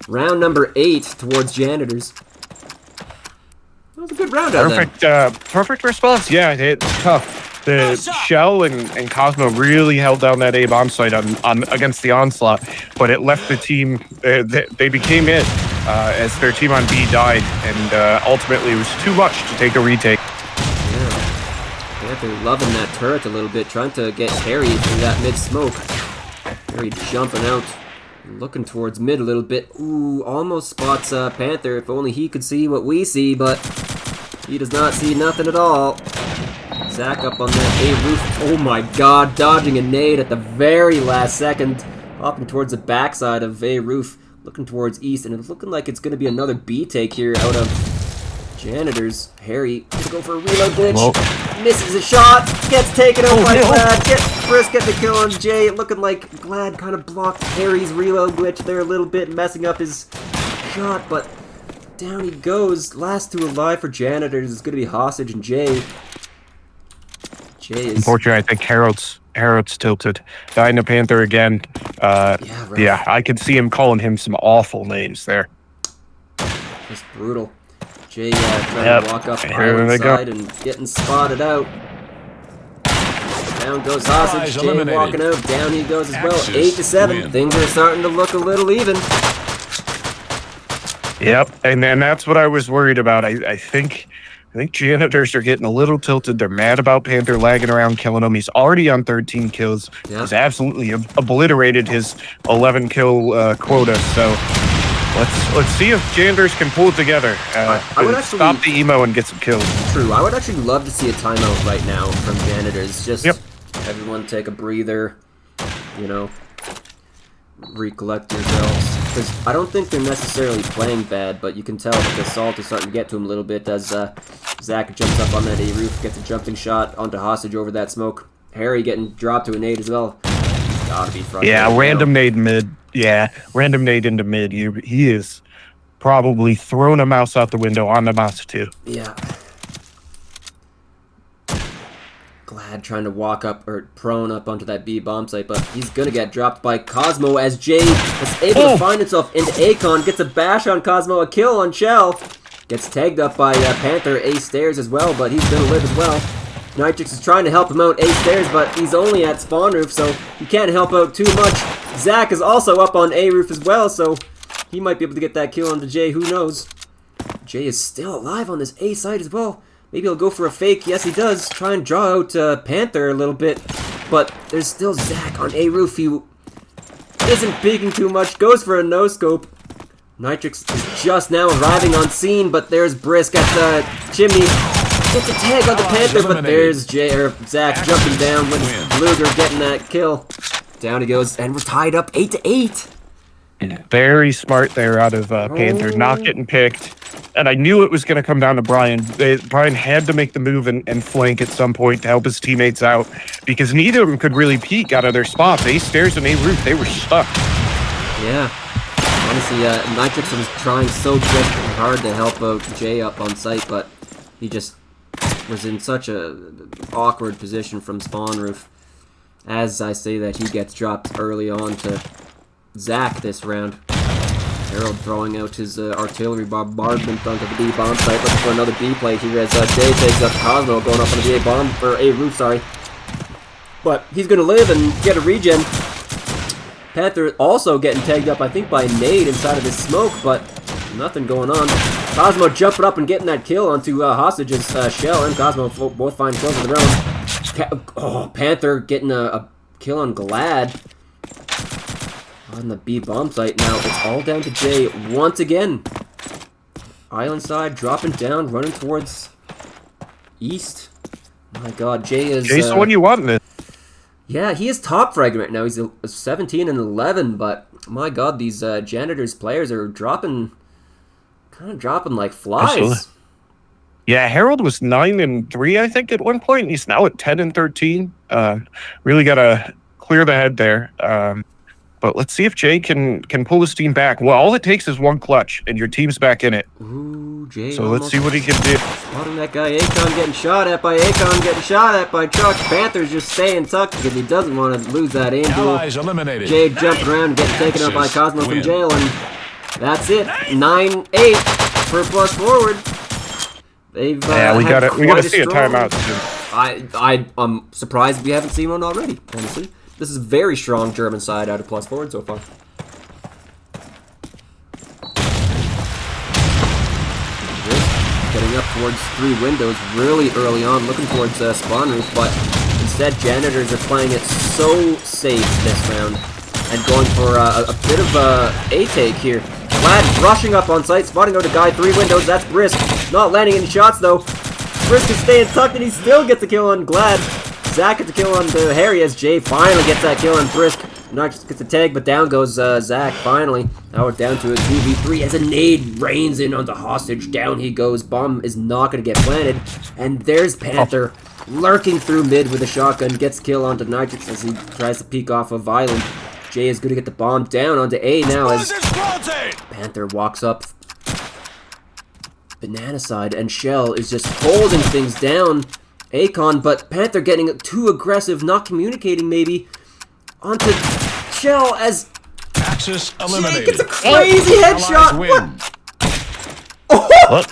Round number 8 towards Janitors. That was a good round out there. Perfect response. Yeah, it's tough. The Shell and Cosmo really held down that A-bomb site on against the onslaught, but it left the team, they became it as their team on B died, and ultimately it was too much to take a retake. Yeah. Panther loving that turret a little bit, trying to get Harry through that mid-smoke. Harry jumping out, looking towards mid a little bit. Ooh, almost spots Panther. If only he could see what we see, but he does not see nothing at all. Zach up on that A roof. Oh my god, dodging a nade at the very last second. Hopping towards the backside of A roof, looking towards east, and it's looking like it's going to be another B take here out of Janitorz. Harry to go for a reload glitch. Whoa. Misses a shot. Gets taken out by Glad. Brisk get the kill on Jay. Looking like Glad kind of blocked Harry's reload glitch there a little bit, messing up his shot, but down he goes. Last two alive for Janitorz is going to be Hostage and Jay. Jay is... Unfortunately, I think Harold's tilted. Dying to Panther again. Yeah, I could see him calling him some awful names there. Just brutal. Jay trying to walk up island side and getting spotted out. Down goes Hostage. Jay walking out. Down he goes as well. 8-7. Things are starting to look a little even. Yep, and that's what I was worried about. I think Janitorz are getting a little tilted. They're mad about Panther lagging around, killing him. He's already on 13 kills. Yeah. He's absolutely obliterated his 11 kill quota. So let's see if Janitorz can pull it together. I would actually stop the emo and get some kills. True. I would actually love to see a timeout right now from Janitorz. Just everyone take a breather. You know, recollect yourselves. Because I don't think they're necessarily playing bad, but you can tell that the assault is starting to get to him a little bit as Zach jumps up on that A roof, gets a jumping shot onto Hostage over that smoke. Harry getting dropped to a nade as well. Gotta be frustrated. Yeah, random nade mid. Yeah, random nade into mid. He is probably throwing a mouse out the window on the mouse too. Yeah. Glad trying to walk up or prone up onto that B bomb site, but he's gonna get dropped by Cosmo as Jay is able to find himself into Akon, gets a bash on Cosmo, a kill on Shell, gets tagged up by Panther, A stairs as well, but he's gonna live as well. Nitrix is trying to help him out A stairs, but he's only at spawn roof, so he can't help out too much. Zach is also up on A roof as well, so he might be able to get that kill onto Jay, who knows. Jay is still alive on this A side as well. Maybe he'll go for a fake. Yes, he does. Try and draw out Panther a little bit. But there's still Zach on A roof. He isn't peeking too much. Goes for a no-scope. Nitrix is just now arriving on scene, but there's Brisk at the chimney. Gets a tag on the Panther, but there's Zach jumping down with Luger getting that kill. Down he goes, and we're tied up 8-8. Very smart there out of Panther, not getting picked. And I knew it was going to come down to Brian. Brian had to make the move and flank at some point to help his teammates out because neither of them could really peek out of their spots. A stairs and A roof, they were stuck. Yeah. Honestly, Nitrix was trying so desperately hard to help out Jay up on site, but he just was in such a awkward position from spawn roof. As I say that, he gets dropped early on to Zach this round. Harold throwing out his artillery bombardment onto the B bomb site, looking for another B play here as Jay takes up Cosmo, going up on the A bomb or A roof, sorry. But he's gonna live and get a regen. Panther also getting tagged up, I think, by Nade inside of his smoke, but nothing going on. Cosmo jumping up and getting that kill onto Hostage's Shell, and Cosmo both find kills of their own. Panther getting a kill on Glad. On the B bomb site now, it's all down to Jay once again. Island side, dropping down, running towards east. My god, Jay's the one you want in it. Yeah, he is top frag right now. He's 17 and 11, but my god, these Janitorz players are dropping like flies. Absolutely. Yeah, Harold was 9 and 3, I think, at one point. He's now at 10 and 13. Really got to clear the head there. But let's see if Jay can pull his team back. Well, all it takes is one clutch, and your team's back in it. Ooh, Jay. So let's see what he can do. Spotting that guy Akon getting shot at by Akon, getting shot at by Chuck. Panther's just staying tucked because he doesn't want to lose that aim duel. Eliminated. Jay jumped around and getting taken out by Cosmo from jail, and that's it. 9-8 for plus forward. They've we gotta see a timeout soon. I'm surprised we haven't seen one already, honestly. This is a very strong German side out of plus forward so far. Getting up towards 3 windows really early on, looking towards spawn roof, but instead Janitors are playing it so safe this round and going for a bit of a take here. Glad rushing up on site, spotting out a guy, 3 windows, that's Brisk. Not landing any shots though. Brisk is staying tucked and he still gets a kill on Glad. Zach gets a kill on the Harry as Jay finally gets that kill on Brisk. Nitrix gets a tag, but down goes Zach finally. Now we're down to a 2v3 as a nade rains in on the hostage. Down he goes. Bomb is not going to get planted. And there's Panther lurking through mid with a shotgun. Gets kill onto Nitrix as he tries to peek off of Island. Jay is going to get the bomb down onto A now as Panther walks up banana side and Shell is just holding things down. Akon, but Panther getting too aggressive, not communicating maybe onto Shell as Axis eliminated. Jay gets a crazy headshot. Win. What?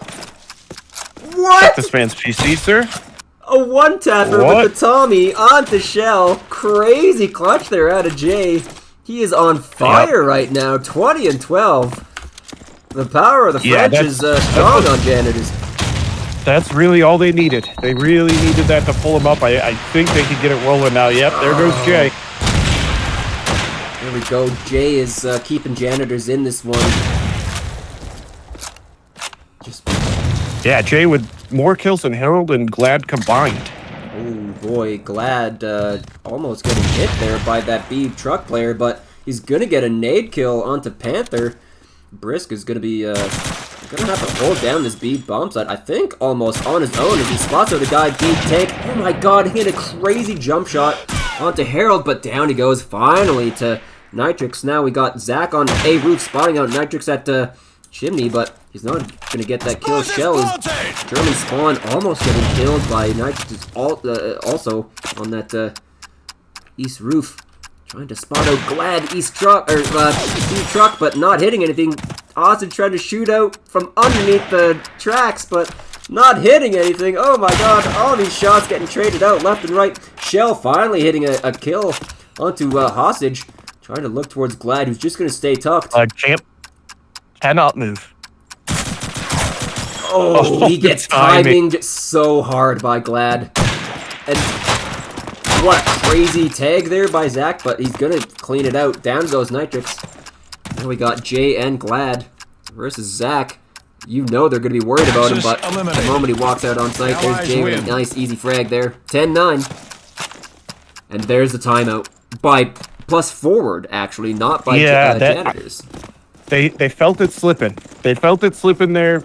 What? This man's PC, sir. A one-tapper with the Tommy onto Shell. Crazy clutch there out of Jay. He is on fire right now. 20 and 12. The power of the French is strong on Janitors. That's really all they needed. They really needed that to pull him up. I think they could get it rolling now. Yep, there goes Jay. There we go. Jay is keeping Janitors in this one. Yeah, Jay with more kills than Harold and Glad combined. Oh boy, Glad almost getting hit there by that B truck player, but he's gonna get a nade kill onto Panther. Brisk is gonna be gonna have to hold down this B bomb site, I think almost on his own as he spots out a guy deep tank. Oh my god, he hit a crazy jump shot onto Harold, but down he goes finally to Nitrix. Now we got Zach on A roof spotting out Nitrix at Chimney, but he's not gonna get that kill. Shell is German spawn almost getting killed by Nitrix also on that east roof. Trying to spot out Glad east truck or C truck, but not hitting anything. Austin trying to shoot out from underneath the tracks, but not hitting anything. Oh my god, all these shots getting traded out left and right. Shell finally hitting a kill onto Hostage. Trying to look towards Glad, who's just going to stay tucked. Champ cannot move. Oh, he gets timinged so hard by Glad. And what a crazy tag there by Zach, but he's going to clean it out. Down goes Nitrix. Now we got Jay and Glad versus Zach. You know they're going to be worried about him, but the moment he walks out on site, there's Jay with a nice easy frag there. 10-9. And there's the timeout by plus forward, actually, not by Janitors. They felt it slipping. They felt it slipping there.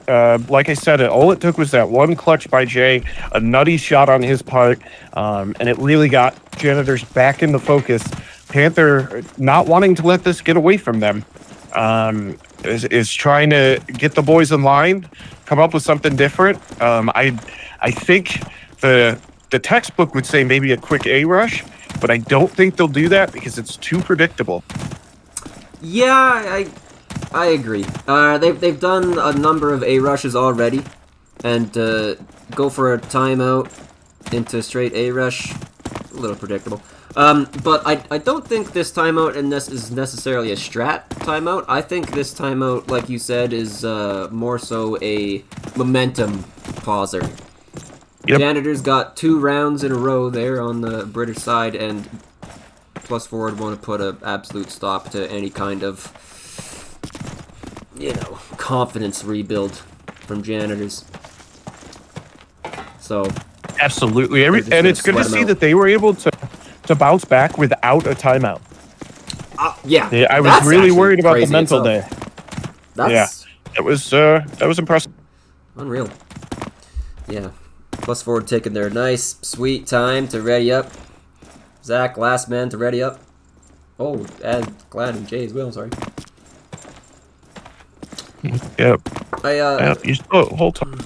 Like I said, all it took was that one clutch by Jay, a nutty shot on his part, and it really got Janitors back into focus. Panther not wanting to let this get away from them. Is trying to get the boys in line, come up with something different. I think the textbook would say maybe a quick A rush, but I don't think they'll do that because it's too predictable. Yeah, I agree. They've done a number of A rushes already, and go for a timeout into straight A rush, a little predictable. But I don't think this timeout is necessarily a strat timeout. I think this timeout, like you said, is more so a momentum pauser. Yep. Janitors got 2 rounds in a row there on the British side, and plus forward want to put an absolute stop to any kind of, confidence rebuild from Janitors. So absolutely, and it's good to see that they were able to bounce back without a timeout. Yeah, I was really worried about the mental day. That was impressive. Unreal. Yeah, plus forward taking their nice, sweet time to ready up. Zach, last man to ready up. Oh, and Glad and Jay as well. Sorry. Yep. You hold time.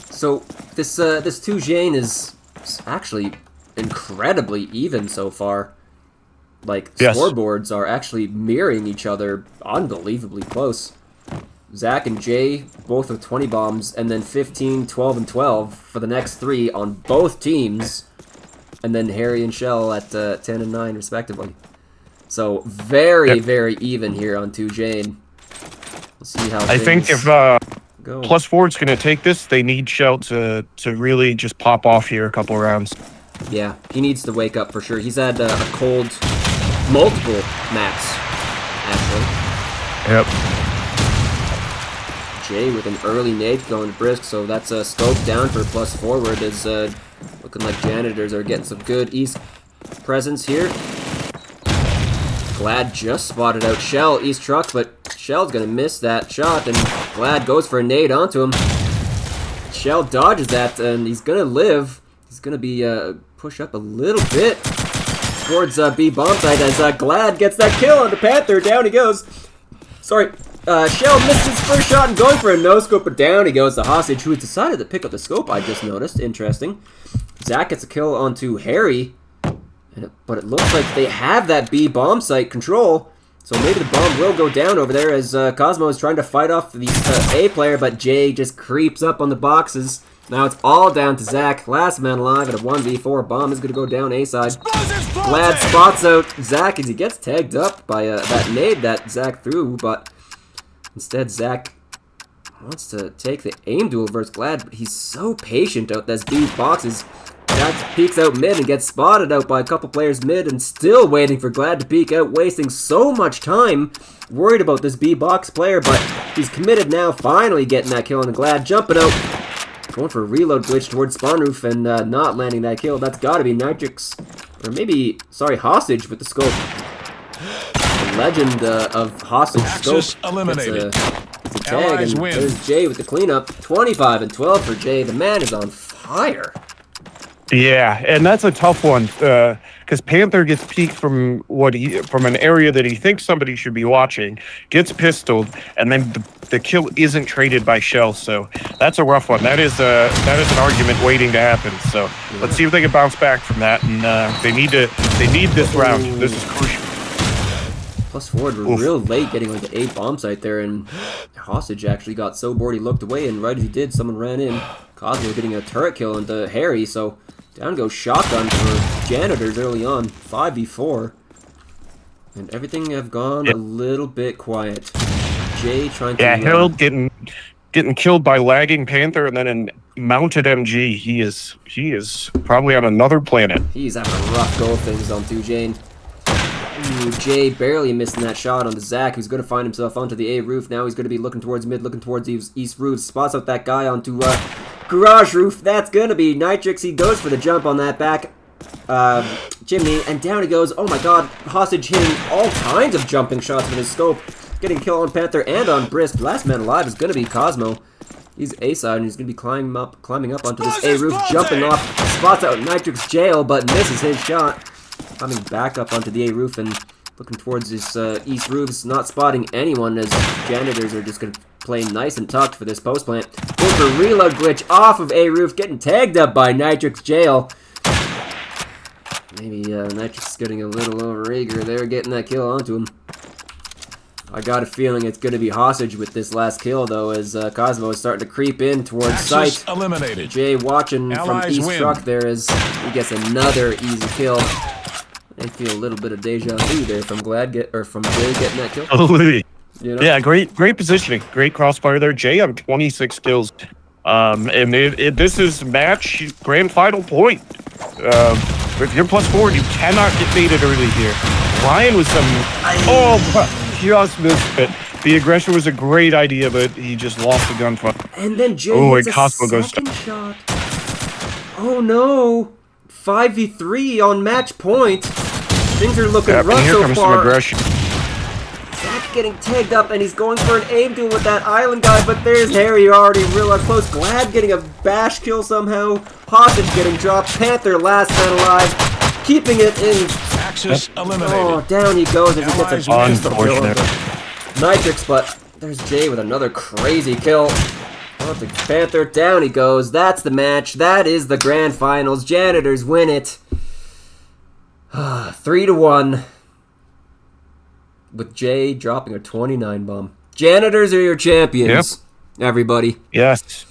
So this 2 Jane is actually incredibly even so far. Like, scoreboards are actually mirroring each other unbelievably close. Zach and Jay both with 20 bombs, and then 15, 12, and 12 for the next 3 on both teams. And then Harry and Shell at 10 and 9 respectively. So very, very even here on 2 Jane. We'll see how I think if go. Plus Forward's going to take this. They need Shell to really just pop off here a couple rounds. Yeah, he needs to wake up for sure. He's had a cold multiple maps, actually. Yep. Jay with an early nade going to Brisk, so that's a scope down for Plus Forward. Is looking like Janitors are getting some good East presence here. Glad just spotted out Shell, East truck, but Shell's gonna miss that shot, and Glad goes for a nade onto him. Shell dodges that, and he's gonna live. He's gonna be push up a little bit towards B bomb site as Glad gets that kill on the Panther. Down he goes. Sorry, Shell missed his first shot and going for a no scope, but down he goes. The hostage who has decided to pick up the scope. I just noticed. Interesting. Zach gets a kill onto Harry. But it looks like they have that B bomb site control, so maybe the bomb will go down over there as Cosmo is trying to fight off the A player, but Jay just creeps up on the boxes. Now it's all down to Zach. Last man alive at a 1v4. Bomb is going to go down A side. Glad spots out Zach as he gets tagged up by that nade that Zach threw, but instead Zach wants to take the aim duel versus Glad, but he's so patient out those B boxes. Zach peeks out mid and gets spotted out by a couple players mid and still waiting for Glad to peek out, wasting so much time worried about this B box player, but he's committed now, finally getting that kill on the Glad, jumping out, going for a reload glitch towards spawn roof and not landing that kill. That's got to be Nitrix, or maybe, sorry, Hostage with the scope. The legend of Hostage Axis scope. eliminated. It's a tag, and win. there's Jay with the cleanup. 25 and 12 for Jay. The man is on fire. Yeah, and that's a tough one because Panther gets peeked from from an area that he thinks somebody should be watching, gets pistoled, and then the kill isn't traded by Shell. So that's a rough one. That is an argument waiting to happen. So let's see if they can bounce back from that. And they need this round. This is crucial. Plus Forward were real late getting like the A bomb site there, and Hostage actually got so bored he looked away, and right as he did, someone ran in. Cosmo getting a turret kill into Harry, so down goes shotgun for Janitors early on, 5v4. And everything have gone a little bit quiet. Jay trying to... Yeah, Harold getting killed by lagging Panther, and then in mounted MG, he is probably on another planet. He's having a rough go of things on 2Jane. Ooh, Jay barely missing that shot on the Zach, who's going to find himself onto the A roof. Now he's going to be looking towards mid, looking towards East roof. Spots out that guy onto garage roof. That's going to be Nitrix. He goes for the jump on that back chimney, and down he goes. Oh my god, Hostage hitting all kinds of jumping shots with his scope. Getting a kill on Panther and on Brisk. Last man alive is going to be Cosmo. He's A side, and he's going to be climbing up onto this A roof, jumping off. Spots out Nitrix jail, but misses his shot. Coming back up onto the A roof and looking towards this East roofs, not spotting anyone as Janitors are just going to play nice and tucked for this post plant. Going for reload glitch off of A roof, getting tagged up by Nitrix jail. Maybe Nitrix is getting a little overeager there, getting that kill onto him. I got a feeling it's going to be Hostage with this last kill, though, as Cosmo is starting to creep in towards Axis site. eliminated. Jay watching Allies from East win. truck there as he gets another easy kill. I feel a little bit of deja vu there from from Jay getting that kill. Absolutely. You know? Yeah, great positioning, great crossfire there. Jay on 26 kills, and this is match grand final point. If you're Plus Forward, you cannot get baited early here. Ryan was just missed it. The aggression was a great idea, but he just lost the gunfight. And then Jay and hits Cosmo a goes second shot. Oh no! 5v3 on match point. Things are looking rough here so comes far. some aggression. Zach getting tagged up, and he's going for an aim duel with that island guy, but there's Harry already real up close. Glad getting a bash kill somehow. Hostage getting dropped. Panther last man alive. Keeping it in. Axis eliminated. Oh, down he goes as he gets a Allies pistol win. kill onto Nitrix, but there's Jay with another crazy kill. Oh, the Panther, down he goes. That's the match. That is the grand finals. Janitors win it. 3-1. With Jay dropping a 29 bomb. Janitors are your champions, everybody. Yes.